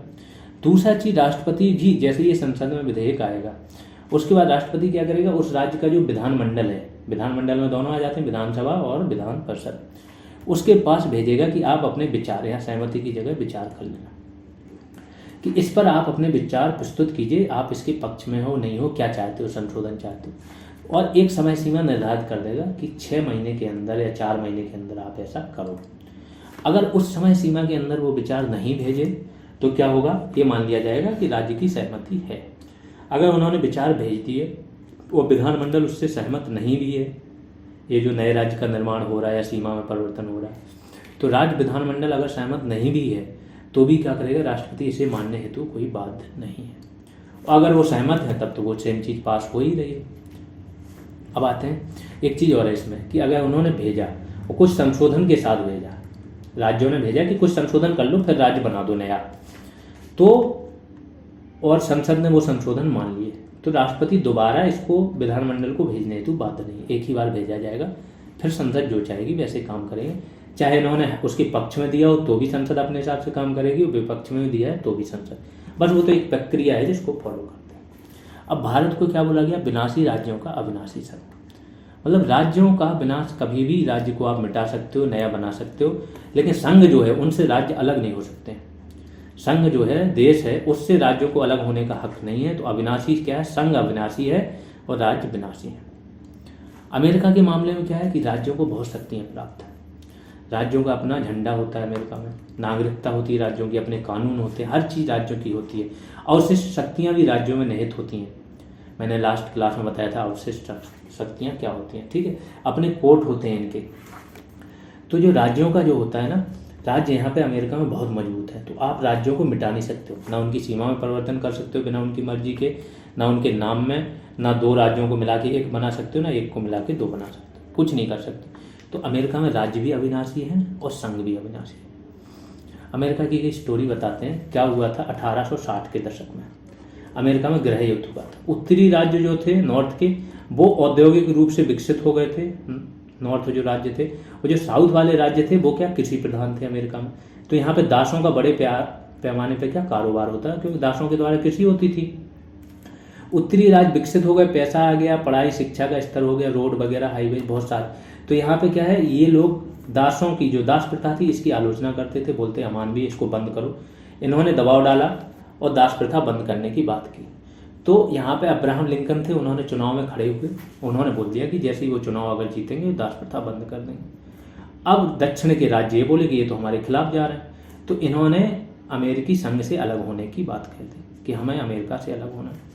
दूसरा चीज़, राष्ट्रपति भी जैसे ये संसद में विधेयक आएगा उसके बाद राष्ट्रपति क्या करेगा, उस राज्य का जो विधानमंडल है, विधानमंडल में दोनों आ जाते हैं, विधानसभा और विधान परिषद, उसके पास भेजेगा कि आप अपने विचार, यहाँ सहमति की जगह विचार कर लेना, कि इस पर आप अपने विचार प्रस्तुत कीजिए, आप इसके पक्ष में हो नहीं हो, क्या चाहते हो, संशोधन चाहते हो। और एक समय सीमा निर्धारित कर देगा कि 6 महीने के अंदर या 4 महीने के अंदर आप ऐसा करो। अगर उस समय सीमा के अंदर वो विचार नहीं भेजे तो क्या होगा, ये मान लिया जाएगा कि राज्य की सहमति है। अगर उन्होंने विचार भेज दिए, वो विधानमंडल उससे सहमत नहीं भी है, ये जो नए राज्य का निर्माण हो रहा है या सीमा में परिवर्तन हो रहा है, तो राज्य विधानमंडल अगर सहमत नहीं भी है तो भी क्या करेगा, राष्ट्रपति इसे मानने हेतु कोई बाध्य नहीं है। और अगर वो सहमत है तब तो वो सेम चीज़ पास हो ही रही है। अब आते हैं एक चीज़ और है इसमें, कि अगर उन्होंने भेजा और कुछ संशोधन के साथ भेजा, राज्यों ने भेजा कि कुछ संशोधन कर लो फिर राज्य बना दो नया, तो और संसद ने वो संशोधन मान लिए, तो राष्ट्रपति दोबारा इसको विधानमंडल को भेजने हेतु बाध्य नहीं, एक ही बार भेजा जाएगा, फिर संसद जो चाहेगी वैसे काम करेंगे। चाहे इन्होंने उसके पक्ष में दिया हो तो भी संसद अपने हिसाब से काम करेगी, विपक्ष में भी दिया है तो भी संसद, बस वो तो एक प्रक्रिया है जिसको फॉलो करते हैं। अब भारत को क्या बोला गया, विनाशी राज्यों का अविनाशी संघ। मतलब राज्यों का विनाश, कभी भी राज्य को आप मिटा सकते हो, नया बना सकते हो, लेकिन संघ जो है उनसे राज्य अलग नहीं हो सकते। संघ जो है, देश है, उससे राज्यों को अलग होने का हक नहीं है। तो अविनाशी क्या है, संघ अविनाशी है और राज्य विनाशी है। अमेरिका के मामले में क्या है कि राज्यों को बहुत शक्तियाँ प्राप्त है, राज्यों का अपना झंडा होता है, अमेरिका में नागरिकता होती है राज्यों की, अपने कानून होते हैं, हर चीज़ राज्यों की होती है, अवशिष्ट शक्तियाँ भी राज्यों में निहित होती हैं। मैंने लास्ट क्लास में बताया था अवशिष्ट शक्तियाँ क्या होती हैं, ठीक है, अपने कोर्ट होते हैं इनके। तो जो राज्यों का जो होता है ना, राज्य यहाँ पे अमेरिका में बहुत मजबूत है। तो आप राज्यों को मिटा नहीं सकते हो, ना उनकी सीमा में परिवर्तन कर सकते हो बिना उनकी मर्जी के, ना उनके नाम में, ना दो राज्यों को मिला के एक बना सकते हो, ना एक को मिला के दो बना सकते हो, कुछ नहीं कर सकते। तो अमेरिका में राज्य भी अविनाशी है और संघ भी अविनाशी है। अमेरिका की एक स्टोरी बताते हैं, क्या हुआ था 1860 के दशक में अमेरिका में गृह युद्ध हुआ था। उत्तरी राज्य जो थे नॉर्थ के, वो औद्योगिक रूप से विकसित हो गए थे, नॉर्थ जो राज्य थे, और जो साउथ वाले राज्य थे वो क्या कृषि प्रधान थे अमेरिका में। तो यहाँ पे दासों का बड़े पैमाने पे क्या कारोबार होता है, क्योंकि दासों के द्वारा कृषि होती थी। उत्तरी राज्य विकसित हो गए, पैसा आ गया, पढ़ाई शिक्षा का स्तर हो गया, रोड वगैरह हाईवे बहुत सारे। तो यहाँ पे क्या है, ये लोग दासों की जो दास प्रथा थी इसकी आलोचना करते थे, बोलते अमानवीय, इसको बंद करो। इन्होंने दबाव डाला और दास प्रथा बंद करने की बात की। तो यहाँ पे अब्राहम लिंकन थे, उन्होंने चुनाव में खड़े हुए, उन्होंने बोल दिया कि जैसे ही वो चुनाव अगर जीतेंगे दास प्रथा बंद कर देंगे। अब दक्षिण के राज्य ये बोले कि ये तो हमारे खिलाफ जा रहे हैं, तो इन्होंने अमेरिकी संघ से अलग होने की बात कह दी कि हमें अमेरिका से अलग होना है।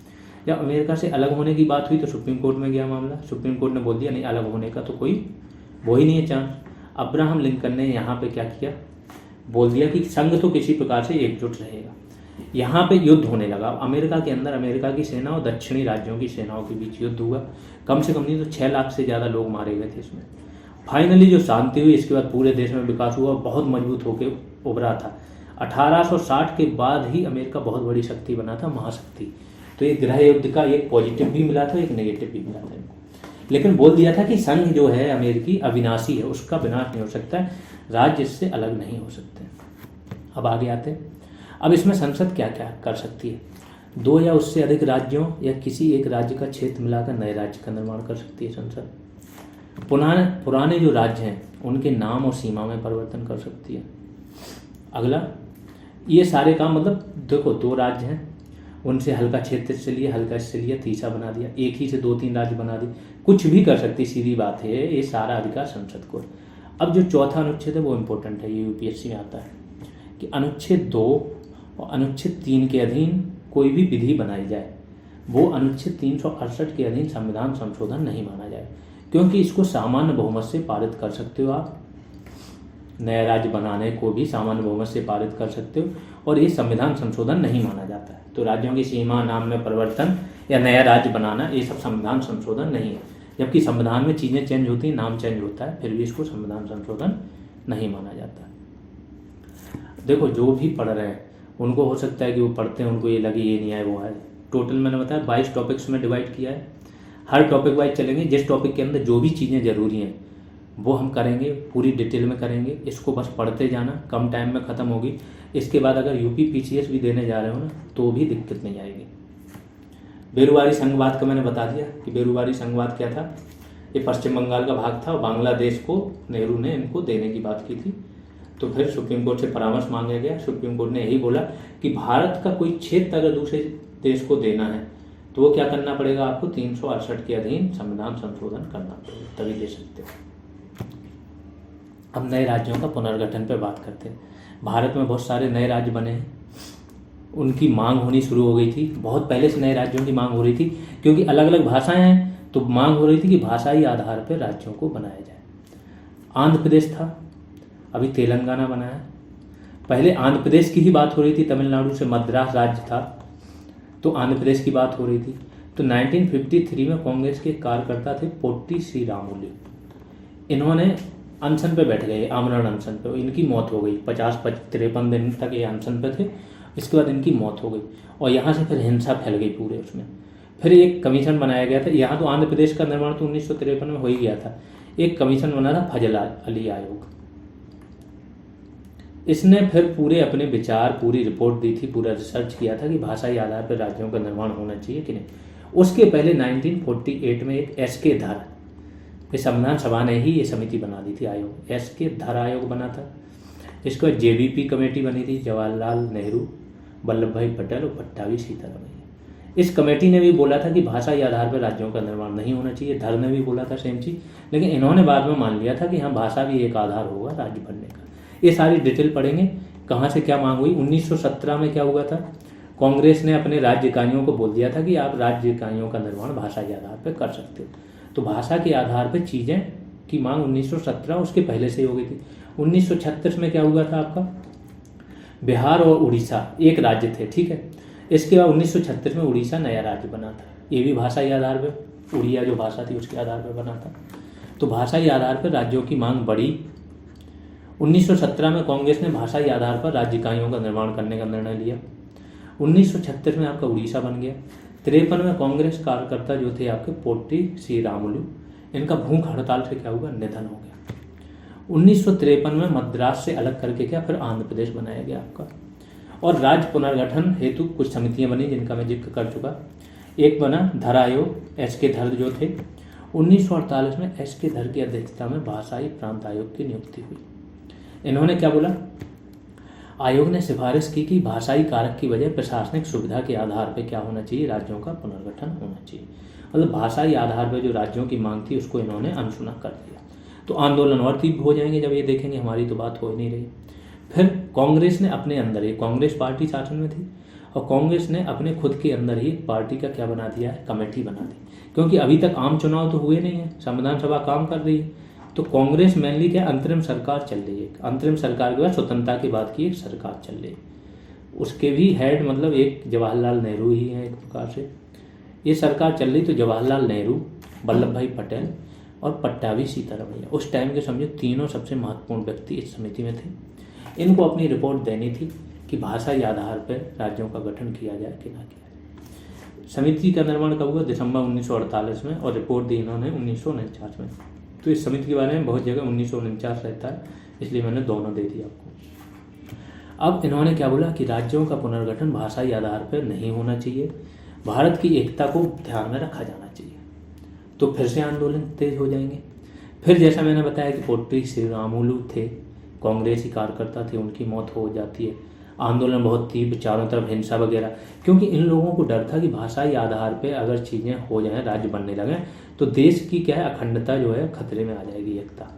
जब अमेरिका से अलग होने की बात हुई तो सुप्रीम कोर्ट में गया मामला, सुप्रीम कोर्ट ने बोल दिया नहीं, अलग होने का तो कोई वो ही नहीं है चांस। अब्राहम लिंकन ने यहाँ पे क्या किया, बोल दिया कि संघ तो किसी प्रकार से एकजुट रहेगा। यहाँ पे युद्ध होने लगा अमेरिका के अंदर, अमेरिका की सेना और दक्षिणी राज्यों की सेनाओं के बीच युद्ध हुआ। कम से कम नहीं तो 6 लाख से ज़्यादा लोग मारे गए थे इसमें। फाइनली जो शांति हुई, इसके बाद पूरे देश में विकास हुआ, बहुत मजबूत होकर उभरा था। 1860 के बाद ही अमेरिका बहुत बड़ी शक्ति बना था, महाशक्ति। तो ये गृह युद्ध का एक पॉजिटिव भी मिला था, एक नेगेटिव भी मिला था। लेकिन बोल दिया था कि संघ जो है अमेरिकी अविनाशी है, उसका विनाश नहीं हो सकता है, राज्य इससे अलग नहीं हो सकते। अब आगे आते हैं। अब इसमें संसद क्या क्या कर सकती है, 2 या उससे अधिक राज्यों या किसी एक राज्य का क्षेत्र मिलाकर नए राज्य का निर्माण कर सकती है संसद। पुराने जो राज्य हैं उनके नाम और सीमा में परिवर्तन कर सकती है। अगला, ये सारे काम मतलब देखो 2 राज्य हैं, उनसे हल्का क्षेत्र से लिए, हल्का इससे लिया, तीसरा बना दिया, एक ही से 2-3 राज्य बना दिए, कुछ भी कर सकती, सीधी बात है, ये सारा अधिकार संसद को। अब जो चौथा अनुच्छेद है वो इम्पोर्टेंट है, ये यूपीएससी में आता है कि अनुच्छेद 2 और अनुच्छेद 3 के अधीन कोई भी विधि बनाई जाए वो अनुच्छेद 368 के अधीन संविधान संशोधन नहीं माना जाए, क्योंकि इसको सामान्य बहुमत से पारित कर सकते हो आप। नया राज्य बनाने को भी सामान्य बहुमत से पारित कर सकते हो, और ये संविधान संशोधन नहीं माना जाता है। तो राज्यों की सीमा, नाम में परिवर्तन या नया राज्य बनाना, ये सब संविधान संशोधन नहीं है। जबकि संविधान में चीज़ें चेंज होती हैं, नाम चेंज होता है, फिर भी इसको संविधान संशोधन नहीं माना जाता। देखो जो भी पढ़ रहे हैं उनको हो सकता है कि वो पढ़ते हैं उनको ये लगे ये नहीं आए वो है। टोटल मैंने बताया 22 टॉपिक्स में डिवाइड किया है, हर टॉपिक वाइज चलेंगे। जिस टॉपिक के अंदर जो भी चीज़ें ज़रूरी हैं वो हम करेंगे, पूरी डिटेल में करेंगे। इसको बस पढ़ते जाना, कम टाइम में ख़त्म होगी। इसके बाद अगर यूपी पीसीएस भी देने जा रहे हो ना तो भी दिक्कत नहीं आएगी। बेरुवारी संघवाद का मैंने बता दिया कि बेरुवारी संघवाद क्या था, ये पश्चिम बंगाल का भाग था, बांग्लादेश को नेहरू ने इनको देने की बात की थी। तो फिर सुप्रीम कोर्ट से परामर्श मांगा गया, सुप्रीम कोर्ट ने यही बोला कि भारत का कोई क्षेत्र अगर दूसरे देश को देना है तो वो क्या करना पड़ेगा, आपको 368 के अधीन संविधान संशोधन करना पड़ेगा, तभी दे सकते हो। अब नए राज्यों का पुनर्गठन पे बात करते हैं। भारत में बहुत सारे नए राज्य बने हैं, उनकी मांग होनी शुरू हो गई थी, बहुत पहले से नए राज्यों की मांग हो रही थी, क्योंकि अलग अलग भाषाएं हैं तो मांग हो रही थी कि भाषाई आधार पर राज्यों को बनाया जाए। आंध्र प्रदेश था, अभी तेलंगाना बना है। पहले आंध्र प्रदेश की ही बात हो रही थी, तमिलनाडु से मद्रास राज्य था तो आंध्र प्रदेश की बात हो रही थी। तो 1953 में कांग्रेस के कार्यकर्ता थे पोट्टी श्रीरामुलु, इन्होंने अनशन पे बैठ गए, आमरण अनशन पे। इनकी मौत हो गई, 53 दिन तक ये अनशन पे थे, इसके बाद इनकी मौत हो गई और यहाँ से फिर हिंसा फैल गई पूरे उसमें। फिर एक कमीशन बनाया गया था, यहाँ तो आंध्र प्रदेश का निर्माण तो 1953 में हो ही गया था। एक कमीशन बना था फजल अली आयोग, इसने फिर पूरे अपने विचार, पूरी रिपोर्ट दी थी, पूरा रिसर्च किया था कि भाषाई आधार पर राज्यों का निर्माण होना चाहिए कि नहीं। उसके पहले 1948 में एक एस.के. धर, इस संविधान सभा ने ही ये समिति बना दी थी, आयोग, एस.के. धर आयोग बना था। इसके बाद जेबीपी कमेटी बनी थी, जवाहरलाल नेहरू, वल्लभ भाई पटेल और पट्टाभी सीतारामैया। इस कमेटी ने भी बोला था कि भाषाई आधार पर राज्यों का निर्माण नहीं होना चाहिए, धर ने भी बोला था सेम चीज, लेकिन इन्होंने बाद में मान लिया था कि हाँ भाषा भी एक आधार होगा राज्य बनने का। ये सारी डिटेल पढ़ेंगे, कहाँ से क्या मांग हुई। 1917 में क्या हुआ था, कांग्रेस ने अपने राज्य इकाइयों को बोल दिया था कि आप राज्य इकाइयों का निर्माण भाषा के आधार पर कर सकते हो। तो भाषा के आधार पर चीज़ें की मांग 1917, उसके पहले से ही हो गई थी। 1936 में क्या हुआ था आपका, बिहार और उड़ीसा एक राज्य थे, ठीक है। इसके बाद 1936 में उड़ीसा नया राज्य बना था, ये भी भाषाई आधार पर, उड़िया जो भाषा थी उसके आधार पर बना था। तो भाषाई आधार पर राज्यों की मांग बढ़ी। 1917 में कांग्रेस ने भाषाई आधार पर राज्य इकाइयों का निर्माण करने का निर्णय लिया। 1936 में आपका उड़ीसा बन गया। 53 में कांग्रेस कार्यकर्ता जो थे आपके पोट्टी श्रीरामुलु, इनका भूख हड़ताल से क्या हुआ, निधन हो गया। 1953 में मद्रास से अलग करके क्या फिर आंध्र प्रदेश बनाया गया आपका। और राज्य पुनर्गठन हेतु कुछ समितियां बनी जिनका मैं जिक्र कर चुका। एक बना धर आयोग, एस के धर जो थे। 1948 में एस के धर की अध्यक्षता में भाषाई प्रांत आयोग की नियुक्ति हुई। इन्होंने क्या बोला, आयोग ने सिफारिश की कि भाषाई कारक की वजह प्रशासनिक सुविधा के आधार पर क्या होना चाहिए, राज्यों का पुनर्गठन होना चाहिए। मतलब भाषाई आधार पर जो राज्यों की मांग थी उसको इन्होंने अनसुना कर दिया। तो आंदोलन और तीव्र हो जाएंगे जब ये देखेंगे हमारी तो बात हो ही नहीं रही। फिर कांग्रेस ने अपने अंदर ही, कांग्रेस पार्टी शासन में थी और कांग्रेस ने अपने खुद के अंदर ही पार्टी का क्या बना दिया है, कमेटी बना दी। क्योंकि अभी तक आम चुनाव तो हुए नहीं है, संविधान सभा काम कर रही है, तो कांग्रेस मेनली क्या अंतरिम सरकार चल रही है। अंतरिम सरकार के बाद स्वतंत्रता के बाद की एक सरकार चल रही है, उसके भी हेड मतलब एक जवाहरलाल नेहरू ही है एक प्रकार से। ये सरकार चल रही तो जवाहरलाल नेहरू, वल्लभ भाई पटेल और पट्टाभी सीतारमैया उस टाइम के समझो तीनों सबसे महत्वपूर्ण व्यक्ति इस समिति में थे। इनको अपनी रिपोर्ट देनी थी कि भाषाई आधार पर राज्यों का गठन किया जाए कि ना किया जाए। समिति का निर्माण कब हुआ, दिसंबर 1948 में, और रिपोर्ट दी इन्होंने 1949 में। तो इस समिति के बारे में बहुत जगह 1949 रहता है, इसलिए मैंने दोनों दे दी आपको। अब इन्होंने क्या बोला कि राज्यों का पुनर्गठन भाषाई आधार पर नहीं होना चाहिए, भारत की एकता को ध्यान में रखा जाना चाहिए। तो फिर से आंदोलन तेज हो जाएंगे। फिर जैसा मैंने बताया कि पोट्टी श्रीरामुलु थे, कांग्रेसी कार्यकर्ता थे, उनकी मौत हो जाती है। आंदोलन बहुत तीव्र, चारों तरफ हिंसा वगैरह, क्योंकि इन लोगों को डर था कि भाषाई आधार पे अगर चीज़ें हो जाएं, राज्य बनने लगें, तो देश की क्या है अखंडता जो है खतरे में आ जाएगी, एकता,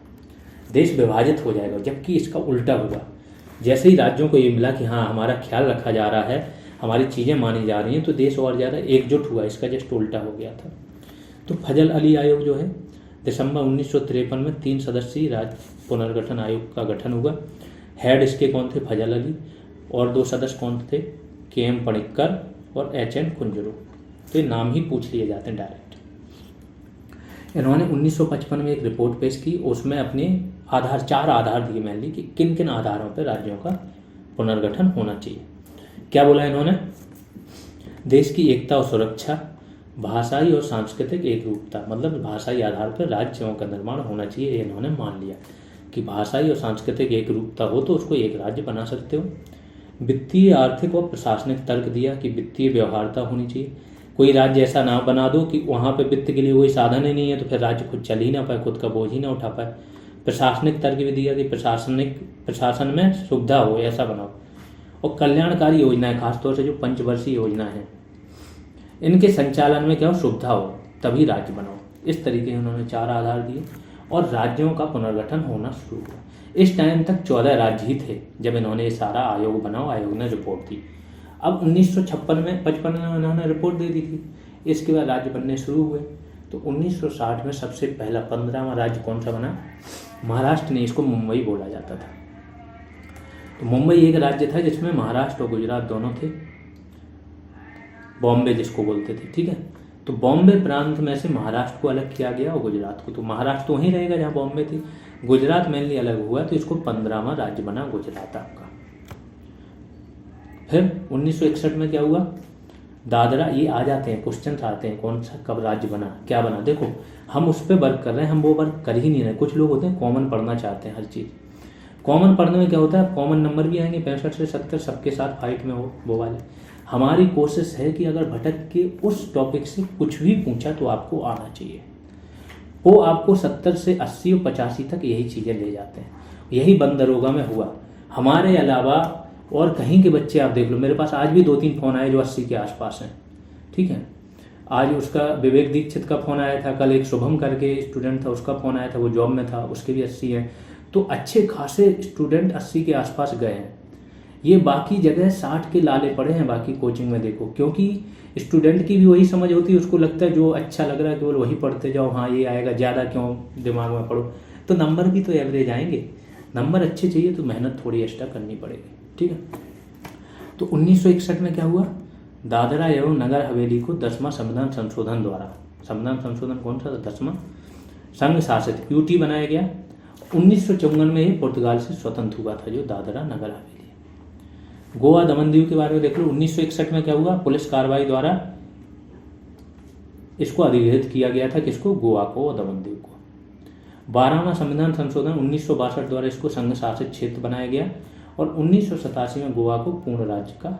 देश विभाजित हो जाएगा। जबकि इसका उल्टा हुआ, जैसे ही राज्यों को ये मिला कि हाँ हमारा ख्याल रखा जा रहा है, हमारी चीज़ें मानी जा रही हैं, तो देश और ज़्यादा एकजुट हुआ। इसका जस्ट उल्टा हो गया था। तो फजल अली आयोग जो है दिसंबर 1953 में 3 सदस्यीय राज्य पुनर्गठन आयोग का गठन हुआ। हेड इसके कौन थे, फजल अली, और 2 सदस्य कौन थे, के.एम. पणिक्कर और एच.एन. कुंजरू। तो ये नाम ही पूछ लिए जाते हैं डायरेक्ट। इन्होंने 1955 में एक रिपोर्ट पेश की, उसमें अपने आधार 4 आधार दिए मेनली कि किन किन आधारों पर राज्यों का पुनर्गठन होना चाहिए। क्या बोला इन्होंने, देश की एकता और सुरक्षा, भाषाई और सांस्कृतिक एकरूपता, मतलब भाषाई आधार पर राज्यों का निर्माण होना चाहिए। ये इन्होंने मान लिया कि भाषाई और सांस्कृतिक एकरूपता हो तो उसको एक राज्य बना सकते हो। वित्तीय, आर्थिक और प्रशासनिक तर्क दिया कि वित्तीय व्यवहारता होनी चाहिए। कोई राज्य ऐसा ना बना दो कि वहाँ पे वित्त के लिए कोई साधन ही नहीं है, तो फिर राज्य खुद चल ही ना पाए, खुद का बोझ ही ना उठा पाए। प्रशासनिक तर्क भी दिया कि प्रशासन में सुविधा हो, ऐसा बनाओ। और कल्याणकारी योजनाएं, खासतौर से जो पंचवर्षीय योजना है, इनके संचालन में क्या हो, सुविधा हो, तभी राज्य बनाओ। इस तरीके उन्होंने 4 आधार दिए और राज्यों का पुनर्गठन होना शुरू हुआ। इस टाइम तक 14 राज्य ही थे जब इन्होंने ये सारा आयोग बनाओ, आयोग ने रिपोर्ट दी। अब 1956 में 55 में इन्होंने रिपोर्ट दे दी थी। इसके बाद राज्य बनने शुरू हुए। तो 1960 में सबसे पहला 15वां राज्य कौन सा बना, महाराष्ट्र ने, इसको मुंबई बोला जाता था। तो मुंबई एक राज्य था जिसमें महाराष्ट्र और गुजरात दोनों थे, बॉम्बे जिसको बोलते थे, ठीक है। तो बॉम्बे प्रांत में से महाराष्ट्र को अलग किया गया और गुजरात को, तो महाराष्ट्र तो वहीं रहेगा जहाँ बॉम्बे थी, गुजरात मेनली अलग हुआ, तो इसको 15वां राज्य बना गुजरात आपका। फिर 1961 में क्या हुआ, दादरा, ये आ जाते हैं क्वेश्चन आते हैं, कौन सा कब राज्य बना, क्या बना। देखो हम उस पर वर्क कर रहे हैं, हम वो वर्क कर ही नहीं रहे। कुछ लोग होते हैं कॉमन पढ़ना चाहते हैं हर चीज़। कॉमन पढ़ने में क्या होता है, कॉमन नंबर भी आएंगे 65 से 70, सबके साथ फाइट में हो वो वाले। हमारी कोशिश है कि अगर भटक के उस टॉपिक से कुछ भी पूछा तो आपको आना चाहिए। वो आपको 70 से 80 और 85 तक यही चीज़ें ले जाते हैं। यही बंदरोगा में हुआ। हमारे अलावा और कहीं के बच्चे आप देख लो, मेरे पास आज भी 2-3 फ़ोन आए जो 80 के आसपास हैं, ठीक है। आज उसका विवेक दीक्षित का फ़ोन आया था, कल एक शुभम करके स्टूडेंट था, उसका फ़ोन आया था, वो जॉब में था, उसके भी 80 हैं। तो अच्छे खासे स्टूडेंट 80 के आसपास गए हैं। ये बाकी जगह 60 के लाले पड़े हैं बाकी कोचिंग में, देखो, क्योंकि स्टूडेंट की भी वही समझ होती है, उसको लगता है जो अच्छा लग रहा है केवल वही पढ़ते जाओ, हाँ ये आएगा, ज़्यादा क्यों दिमाग में पढ़ो, तो नंबर भी तो एवरेज आएंगे। नंबर अच्छे चाहिए तो मेहनत थोड़ी एक्स्ट्रा करनी पड़ेगी, ठीक है। तो 1961 में क्या हुआ, दादरा एवं नगर हवेली को 10वां संविधान संशोधन द्वारा, संविधान संशोधन कौन सा था, 10वां, संघ शासित यूटी बनाया गया। 1954 में ये पुर्तगाल से स्वतंत्र हुआ था, जो दादरा नगर हवेली। गोवा दमन दीव के बारे में देख लो, 1961 में क्या हुआ, पुलिस कार्रवाई द्वारा इसको अधिग्रहित किया गया था, किसको, गोवा को और दमन दीव को। 12वां संविधान संशोधन 1962 द्वारा इसको संघ शासित क्षेत्र बनाया गया और 1987 में गोवा को पूर्ण राज्य का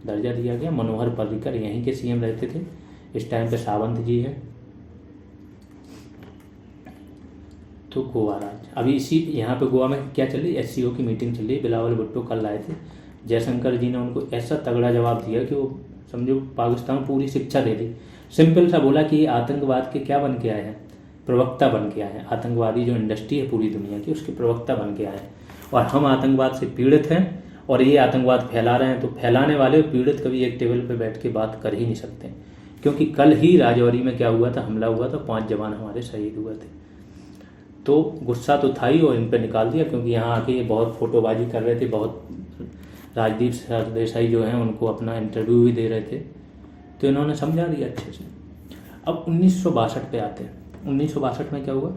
दर्जा दिया गया। मनोहर पर्रिकर यहीं के सीएम रहते थे, इस टाइम पे सावंत जी है। तो गोवा राज्य, अभी इसी यहाँ पे गोवा में क्या चल रही, एससीओ की मीटिंग चल रही है। बिलावल भुट्टो कल आए थे, जयशंकर जी ने उनको ऐसा तगड़ा जवाब दिया कि वो समझो पाकिस्तान पूरी शिक्षा दे दी। सिंपल सा बोला कि ये आतंकवाद के क्या बन के आए हैं, प्रवक्ता बन के आए हैं। आतंकवादी जो इंडस्ट्री है पूरी दुनिया की, उसके प्रवक्ता बन के आए हैं और हम आतंकवाद से पीड़ित हैं और ये आतंकवाद फैला रहे हैं। तो फैलाने वाले और पीड़ित कभी एक टेबल पे बैठ के बात कर ही नहीं सकते, क्योंकि कल ही राजौरी में क्या हुआ था, हमला हुआ था, 5 जवान हमारे शहीद हुए थे। तो गुस्सा तो था ही और इन पर निकाल दिया, क्योंकि यहाँ आके ये बहुत फोटोबाजी कर रहे थे, बहुत राजदीप सरदेसाई जो हैं उनको अपना इंटरव्यू भी दे रहे थे, तो इन्होंने समझा दिया अच्छे से। अब 1962 पे आते हैं। 1962 में क्या हुआ,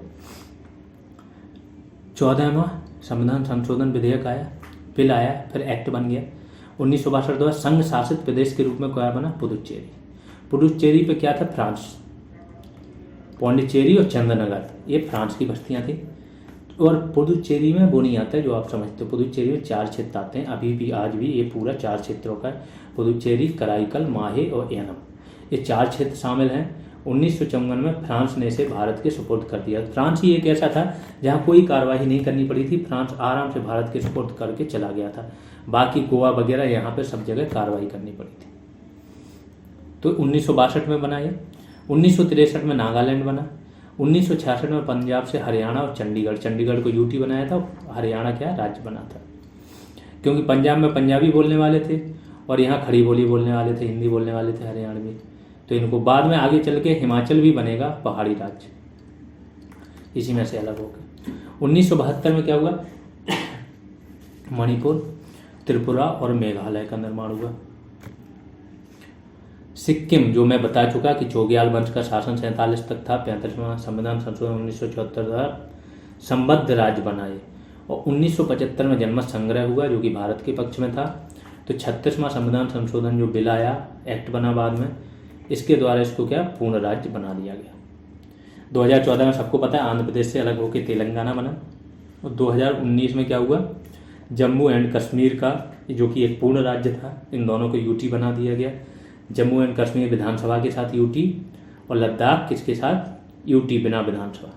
14वां संविधान संशोधन विधेयक आया, बिल आया, फिर एक्ट बन गया। 1962 द्वारा संघ शासित प्रदेश के रूप में क्या बना, पुदुचेरी। पुदुचेरी पे क्या था, फ्रांस, पौंडीचेरी और चंद्रनगर ये फ्रांस की बस्तियां थी। और पुदुचेरी में वो नहीं आता है जो आप समझते हो, पुदुचेरी में 4 क्षेत्र आते हैं, अभी भी आज भी ये पूरा 4 क्षेत्रों का है, पुदुचेरी, कराईकल, माहे और एनम, ये 4 क्षेत्र शामिल हैं। 1954 में फ्रांस ने इसे भारत के सुपुर्द कर दिया। फ्रांस ही एक ऐसा था जहाँ कोई कार्रवाई नहीं करनी पड़ी थी, फ्रांस आराम से भारत के सुपुर्द करके चला गया था। बाकी गोवा वगैरह यहाँ पे सब जगह कार्रवाई करनी पड़ी थी। तो 1962 में बना ये। 1963 में नागालैंड बना। 1966 में पंजाब से हरियाणा और चंडीगढ़, चंडीगढ़ को यूटी बनाया था, हरियाणा क्या राज्य बना था, क्योंकि पंजाब में पंजाबी बोलने वाले थे और यहाँ खड़ी बोली बोलने वाले थे, हिंदी बोलने वाले थे हरियाणवी। तो इनको बाद में आगे चल के हिमाचल भी बनेगा पहाड़ी राज्य, इसी में से अलग हो गया। 1972 में क्या हुआ, मणिपुर, त्रिपुरा और मेघालय का निर्माण हुआ। सिक्किम, जो मैं बता चुका कि चोग्याल वंश का शासन 47 तक था, 35वां संविधान संशोधन 1974 द्वारा संबद्ध राज्य बनाए। और 1975 में जनमत संग्रह हुआ जो कि भारत के पक्ष में था। तो 36वां संविधान संशोधन जो बिल आया, एक्ट बना बाद में, इसके द्वारा इसको क्या पूर्ण राज्य बना दिया गया। 2014 में सबको पता है आंध्र प्रदेश से अलग होकर तेलंगाना बना। और 2019 में क्या हुआ, जम्मू एंड कश्मीर का जो कि एक पूर्ण राज्य था, इन दोनों को यूटी बना दिया गया। जम्मू एंड कश्मीर विधानसभा के साथ यूटी और लद्दाख किसके साथ, यूटी बिना विधानसभा।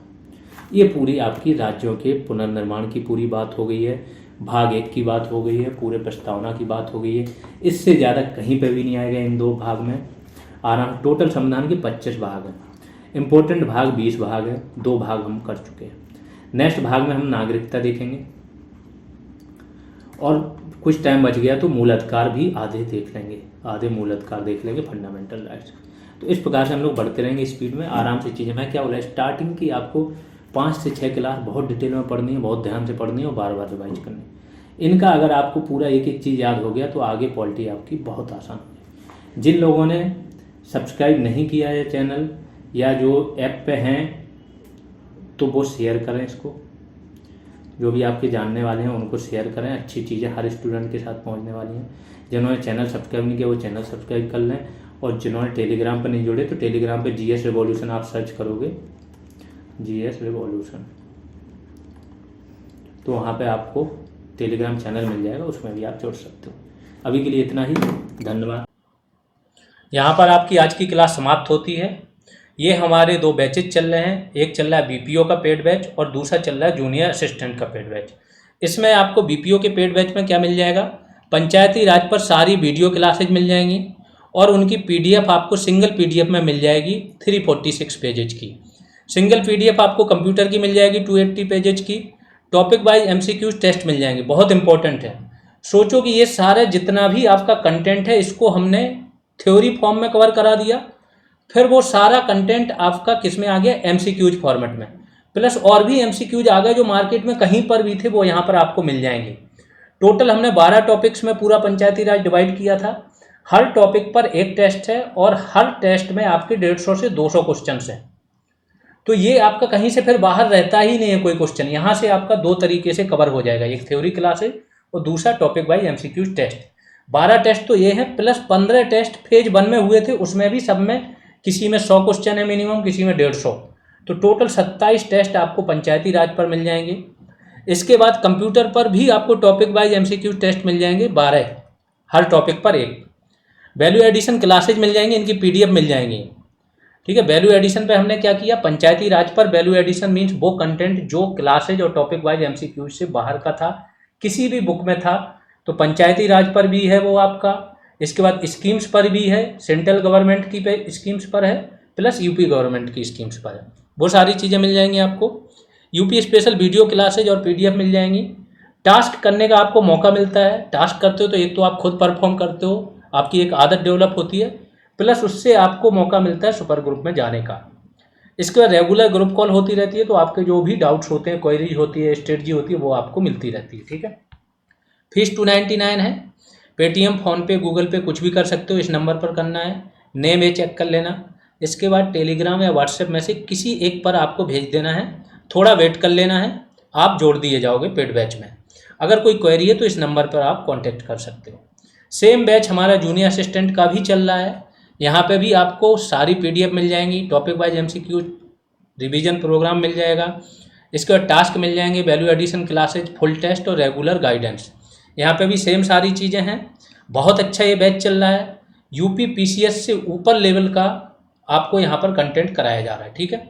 ये पूरी आपकी राज्यों के पुनर्निर्माण की पूरी बात हो गई है। भाग 1 की बात हो गई है, पूरे प्रस्तावना की बात हो गई है। इससे ज़्यादा कहीं पर भी नहीं आएगा इन 2 भाग में। आराम, टोटल संविधान के 25 भाग हैं, इम्पोर्टेंट भाग 20 भाग है, 2 भाग हम कर चुके हैं। नेक्स्ट भाग में हम नागरिकता देखेंगे और कुछ टाइम बच गया तो मूल अधिकार भी आधे देख लेंगे, आधे मूल अधिकार देख लेंगे, फंडामेंटल राइट्स। तो इस प्रकार से हम लोग बढ़ते रहेंगे स्पीड में, आराम से चीज़ें। मैं क्या बोला, स्टार्टिंग की आपको 5 से 6 क्लास बहुत डिटेल में पढ़नी है, बहुत ध्यान से पढ़नी है और बार बार रिवाइज करनी है। इनका अगर आपको पूरा एक एक चीज़ याद हो गया तो आगे पॉलिटी आपकी बहुत आसान हो। जिन लोगों ने सब्सक्राइब नहीं किया है चैनल या जो ऐप पे हैं तो वो शेयर करें इसको, जो भी आपके जानने वाले हैं उनको शेयर करें। अच्छी चीज़ें हर स्टूडेंट के साथ पहुंचने वाली हैं। जिन्होंने चैनल सब्सक्राइब नहीं किया वो चैनल सब्सक्राइब कर लें, और जिन्होंने टेलीग्राम पर नहीं जुड़े तो टेलीग्राम पे जीएस रिवॉल्यूशन आप सर्च करोगे, जीएस रिवॉल्यूशन, तो वहाँ पे आपको टेलीग्राम चैनल मिल जाएगा, उसमें भी आप जुड़ सकते हो। अभी के लिए इतना ही, धन्यवाद। यहाँ पर आपकी आज की क्लास समाप्त होती है। ये हमारे 2 बैचेज चल रहे हैं, एक चल रहा है बीपीओ का पेड बैच और दूसरा चल रहा है जूनियर असिस्टेंट का पेड बैच। इसमें आपको बीपीओ के पेड बैच में क्या मिल जाएगा, पंचायती राज पर सारी वीडियो क्लासेज मिल जाएंगी और उनकी पीडीएफ आपको सिंगल पीडीएफ में मिल जाएगी 346 पेजेज की। सिंगल पीडीएफ आपको कंप्यूटर की मिल जाएगी 280 पेजेज की। टॉपिक वाइज एमसीक्यूज टेस्ट मिल जाएंगे, बहुत इंपॉर्टेंट है। सोचो कि ये सारे जितना भी आपका कंटेंट है इसको हमने थ्योरी फॉर्म में कवर करा दिया, फिर वो सारा कंटेंट आपका किस में आ गया, एमसीक्यूज फॉर्मेट में। प्लस और भी MCQs आ गए जो मार्केट में कहीं पर भी थे, वो यहाँ पर आपको मिल जाएंगे। टोटल हमने 12 टॉपिक्स में पूरा पंचायती राज डिवाइड किया था। हर टॉपिक पर एक टेस्ट है और हर टेस्ट में आपके 150 से 200 क्वेश्चन हैं। तो ये आपका कहीं से फिर बाहर रहता ही नहीं है कोई क्वेश्चन। यहाँ से आपका 2 तरीके से कवर हो जाएगा, एक थ्योरी क्लासेज और दूसरा topic wise MCQ test. 12 test तो ये हैं, प्लस 15 टेस्ट फेज 1 में हुए थे, उसमें भी सब में किसी में 100 क्वेश्चन है मिनिमम, किसी में 150। तो टोटल 27 टेस्ट आपको पंचायती राज पर मिल जाएंगे। इसके बाद कंप्यूटर पर भी आपको टॉपिक वाइज MCQ टेस्ट मिल जाएंगे 12, हर टॉपिक पर एक। वैल्यू एडिशन क्लासेज मिल जाएंगे, इनकी PDF मिल जाएंगी। ठीक है, वैल्यू एडिशन पे हमने क्या किया, पंचायती राज पर वैल्यू एडिशन मीन्स वो कंटेंट जो क्लासेज और टॉपिक वाइज MCQ से बाहर का था, किसी भी बुक में था, तो पंचायती राज पर भी है वो आपका। इसके बाद स्कीम्स पर भी है, सेंट्रल गवर्नमेंट की पे स्कीम्स पर है, प्लस यूपी गवर्नमेंट की स्कीम्स पर है, वो सारी चीज़ें मिल जाएंगी आपको। यूपी स्पेशल वीडियो क्लासेज और PDF मिल जाएंगी। टास्क करने का आपको मौका मिलता है। टास्क करते हो तो एक तो आप खुद परफॉर्म करते हो, आपकी एक आदत डेवलप होती है, प्लस उससे आपको मौका मिलता है सुपर ग्रुप में जाने का। इसके बाद रेगुलर ग्रुप कॉल होती रहती है, तो आपके जो भी डाउट्स होते हैं, क्वेरीज होती है, स्ट्रेटजी होती है, वो आपको मिलती रहती है। ठीक है, फीस 299 है। पेटीएम, फ़ोनपे, गूगल पे कुछ भी कर सकते हो, इस नंबर पर करना है। नेम ये चेक कर लेना। इसके बाद टेलीग्राम या व्हाट्सएप में से किसी एक पर आपको भेज देना है, थोड़ा वेट कर लेना है, आप जोड़ दिए जाओगे पेड बैच में। अगर कोई क्वेरी है तो इस नंबर पर आप कॉन्टैक्ट कर सकते हो। सेम बैच हमारा जूनियर असिस्टेंट का भी चल रहा है, यहाँ पे भी आपको सारी PDF मिल जाएंगी, topic wise MCQ revision programme मिल जाएगा। इसके बाद टास्क मिल जाएंगे, value addition classes, full test और रेगुलर गाइडेंस। यहाँ पे भी सेम सारी चीज़ें हैं। बहुत अच्छा ये बैच चल रहा है। UP PCS से ऊपर लेवल का आपको यहाँ पर कंटेंट कराया जा रहा है। ठीक है,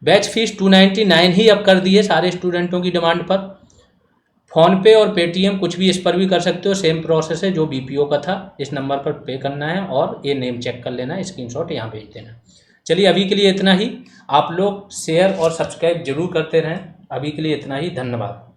बैच फीस 299 ही अब कर दी है सारे स्टूडेंटों की डिमांड पर। फ़ोनपे और पेटीएम कुछ भी इस पर भी कर सकते हो, सेम प्रोसेस है जो BPO का था। इस नंबर पर पे करना है और ये नेम चेक कर लेना है, स्क्रीनशॉट यहाँ भेज देना। चलिए अभी के लिए इतना ही। आप लोग शेयर और सब्सक्राइब जरूर करते रहें। अभी के लिए इतना ही, धन्यवाद।